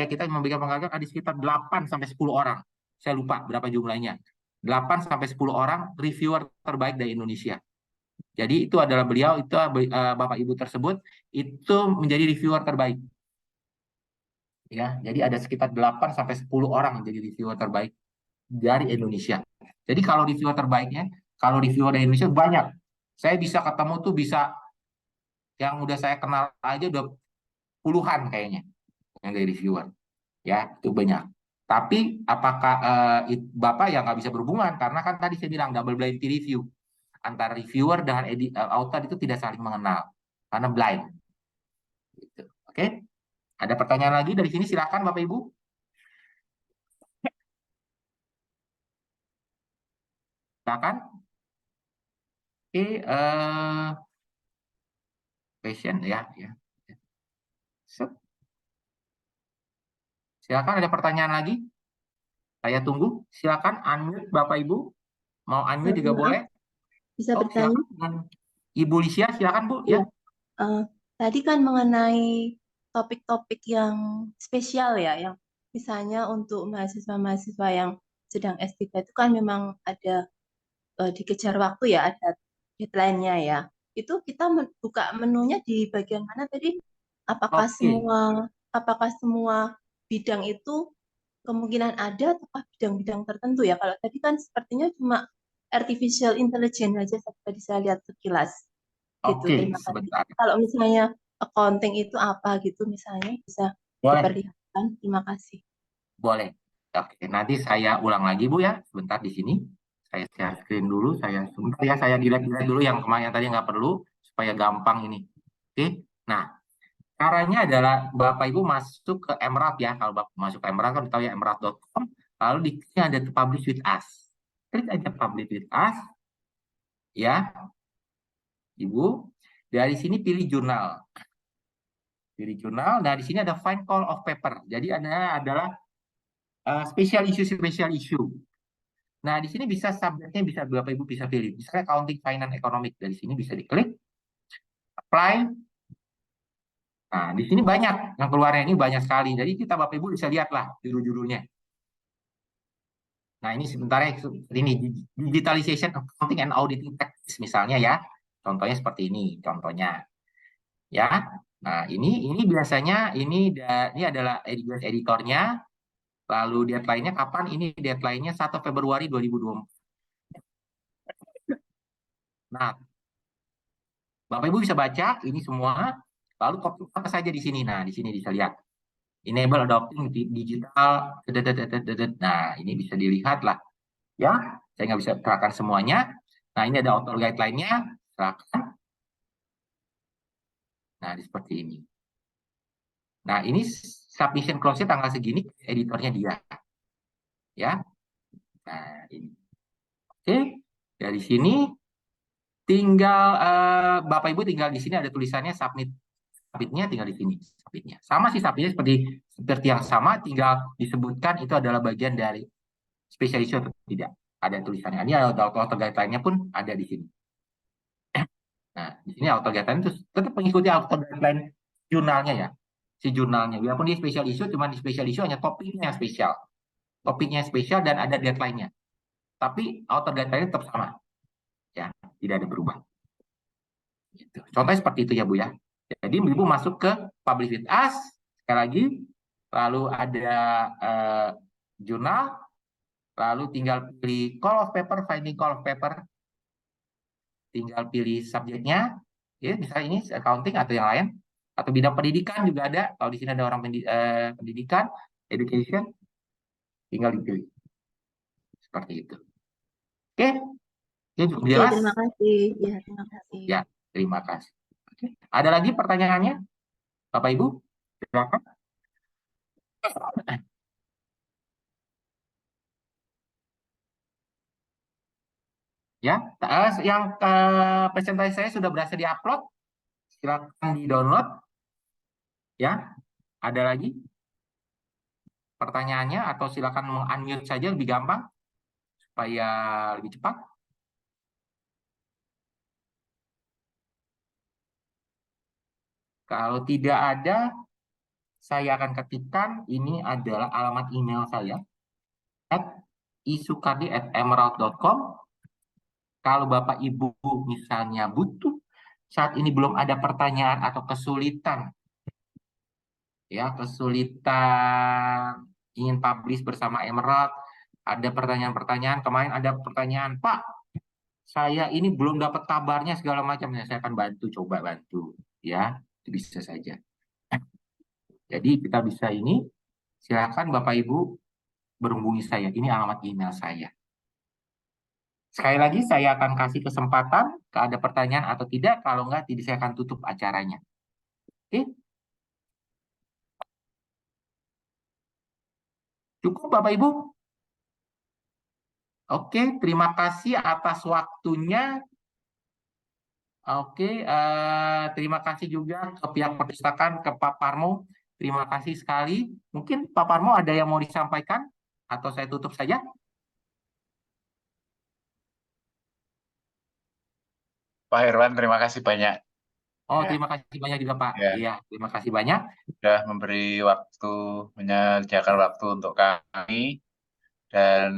kita memberikan penghargaan ada sekitar 8 sampai 10 orang. Saya lupa berapa jumlahnya. 8 sampai 10 orang reviewer terbaik dari Indonesia. Jadi itu adalah Bapak Ibu tersebut itu menjadi reviewer terbaik. Ya, jadi ada sekitar 8 sampai 10 orang menjadi reviewer terbaik dari Indonesia. Jadi kalau reviewer dari Indonesia banyak. Saya bisa ketemu tuh yang udah saya kenal aja udah puluhan kayaknya yang dari reviewer. Ya, itu banyak. Tapi apakah Bapak yang nggak bisa berhubungan karena kan tadi saya bilang double blind peer review antara reviewer dengan author itu tidak saling mengenal karena blind. Gitu. Oke? Ada pertanyaan lagi dari sini? Silakan Bapak Ibu. Silakan. Oke, question ya. Silakan, ada pertanyaan lagi? Saya tunggu. Silakan unmute Bapak Ibu. Mau unmute juga boleh. Bisa bertanya? Silakan. Ibu Lisya, silakan Bu. Ya. Tadi kan mengenai topik-topik yang spesial ya, yang misalnya untuk mahasiswa-mahasiswa yang sedang S3 itu kan memang ada dikejar waktu ya, ada deadline-nya ya. Itu kita buka menunya di bagian mana tadi? Apakah semua bidang itu kemungkinan ada atau bidang-bidang tertentu ya? Kalau tadi kan sepertinya cuma artificial intelligence aja tadi saya lihat sekilas. Gitu. Terima kasih. Sebentar. Kalau misalnya accounting itu apa gitu misalnya bisa diperlihatkan. Terima kasih. Boleh. Oke, nanti saya ulang lagi Bu ya. Sebentar di sini. Saya share screen dulu. Sebentar ya, saya delete dulu yang kemarin tadi nggak perlu supaya gampang ini. Oke. Nah, caranya adalah Bapak Ibu masuk ke Emerald ya. Kalau Bapak masuk ke Emerald kan tahu ya emerald.com. Lalu di sini ada publish with us. Klik aja publish with us. Ya. Ibu, dari sini pilih jurnal. Nah di sini ada find call of paper. Jadi adalah special issue. Nah di sini bisa subjeknya bisa Bapak Ibu bisa pilih. Misalnya accounting, finance, economic, dari sini bisa diklik, apply. Nah di sini banyak yang keluarnya, ini banyak sekali. Jadi kita Bapak Ibu bisa lihatlah judul-judulnya. Nah ini sebentar ya, ini digitalization accounting and auditing practice misalnya ya. Contohnya seperti ini contohnya. Ya. Nah, ini biasanya ini adalah editornya. Lalu deadline-nya kapan? Ini deadline-nya 1 Februari 2024. Nah, Bapak Ibu bisa baca ini semua, lalu copy apa saja di sini. Nah, di sini bisa lihat. Enable adopting digital. Nah, ini bisa dilihat lah. Ya, saya nggak bisa terangkan semuanya. Nah, ini ada author guideline-nya. Silakan. Nah, seperti ini. Nah, ini submission close-nya tanggal segini, editornya dia. Ya. Nah, ini. Oke, dari sini tinggal Bapak Ibu tinggal di sini ada tulisannya submitnya tinggal di sini submitnya. Sama sih submitnya seperti yang sama, tinggal disebutkan itu adalah bagian dari special issue atau tidak. Ada tulisannya. Ini ada auto guideline-nya pun ada di sini. Nah, di sini auto guideline itu tetap mengikuti auto guideline jurnalnya ya. Si jurnalnya. Biarpun di special issue, cuma di special issue hanya topiknya spesial. Topiknya spesial dan ada deadline-nya. Tapi auto guideline tetap sama. Ya, tidak ada berubah. Gitu. Contohnya seperti itu ya Bu ya. Jadi Ibu masuk ke Publish with Us, sekali lagi, lalu ada jurnal, lalu tinggal pilih call of paper, finding call of paper, tinggal pilih subjeknya, ya misalnya ini accounting atau yang lain, atau bidang pendidikan juga ada. Kalau di sini ada orang pendidikan, education, tinggal dipilih seperti itu. Oke, ini cukup Oke, jelas. terima kasih. Ya, terima kasih. Ya, terima kasih. Oke. Ada lagi pertanyaannya, Bapak Ibu? Silakan. Ya, yang presentasi saya sudah berhasil diupload, silakan di-download. Ya, ada lagi pertanyaannya atau silakan unmute saja lebih gampang supaya lebih cepat. Kalau tidak ada, saya akan ketikkan ini adalah alamat email saya isukardi@emerald.com. Kalau Bapak Ibu misalnya butuh saat ini belum ada pertanyaan atau kesulitan, ya kesulitan ingin publish bersama Emerald, ada pertanyaan-pertanyaan, kemarin ada pertanyaan, Pak, saya ini belum dapat kabarnya segala macam, ya saya akan bantu, coba bantu, ya itu bisa saja. Jadi kita bisa ini, silakan Bapak Ibu berhubungi saya, ini alamat email saya. Sekali lagi saya akan kasih kesempatan, ada pertanyaan atau tidak, kalau enggak saya akan tutup acaranya. Oke? Cukup Bapak Ibu? Oke, terima kasih atas waktunya. Oke, terima kasih juga ke pihak perpustakaan, ke Pak Parmo. Terima kasih sekali. Mungkin Pak Parmo ada yang mau disampaikan? Atau saya tutup saja? Pak Herwan, terima kasih banyak. Oh, Ya. terima kasih banyak juga Pak. Ya. Iya, terima kasih banyak. Sudah memberi waktu, menyediakan waktu untuk kami. Dan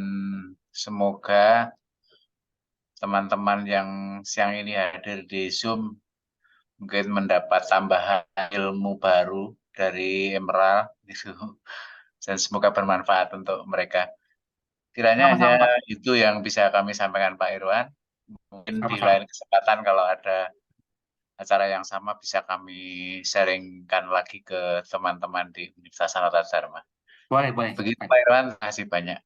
semoga teman-teman yang siang ini hadir di Zoom mungkin mendapat tambahan ilmu baru dari Emerald gitu. Dan semoga bermanfaat untuk mereka. Kiranya hanya itu yang bisa kami sampaikan Pak Irwan. Mungkin di lain kesempatan kalau ada acara yang sama bisa kami sharingkan lagi ke teman-teman di Universitas Sanata Dharma. Boleh. Begitu Pak Irwan, terima kasih banyak.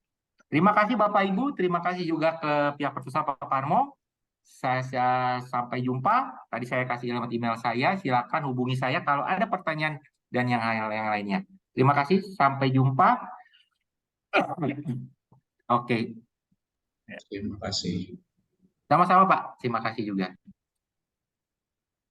Terima kasih Bapak Ibu, terima kasih juga ke pihak perpustakaan Pak Parmo. Saya sampai jumpa. Tadi saya kasih alamat email saya, silakan hubungi saya kalau ada pertanyaan dan yang lainnya. Terima kasih, sampai jumpa. Oke. Terima kasih. Sama-sama Pak, terima kasih juga.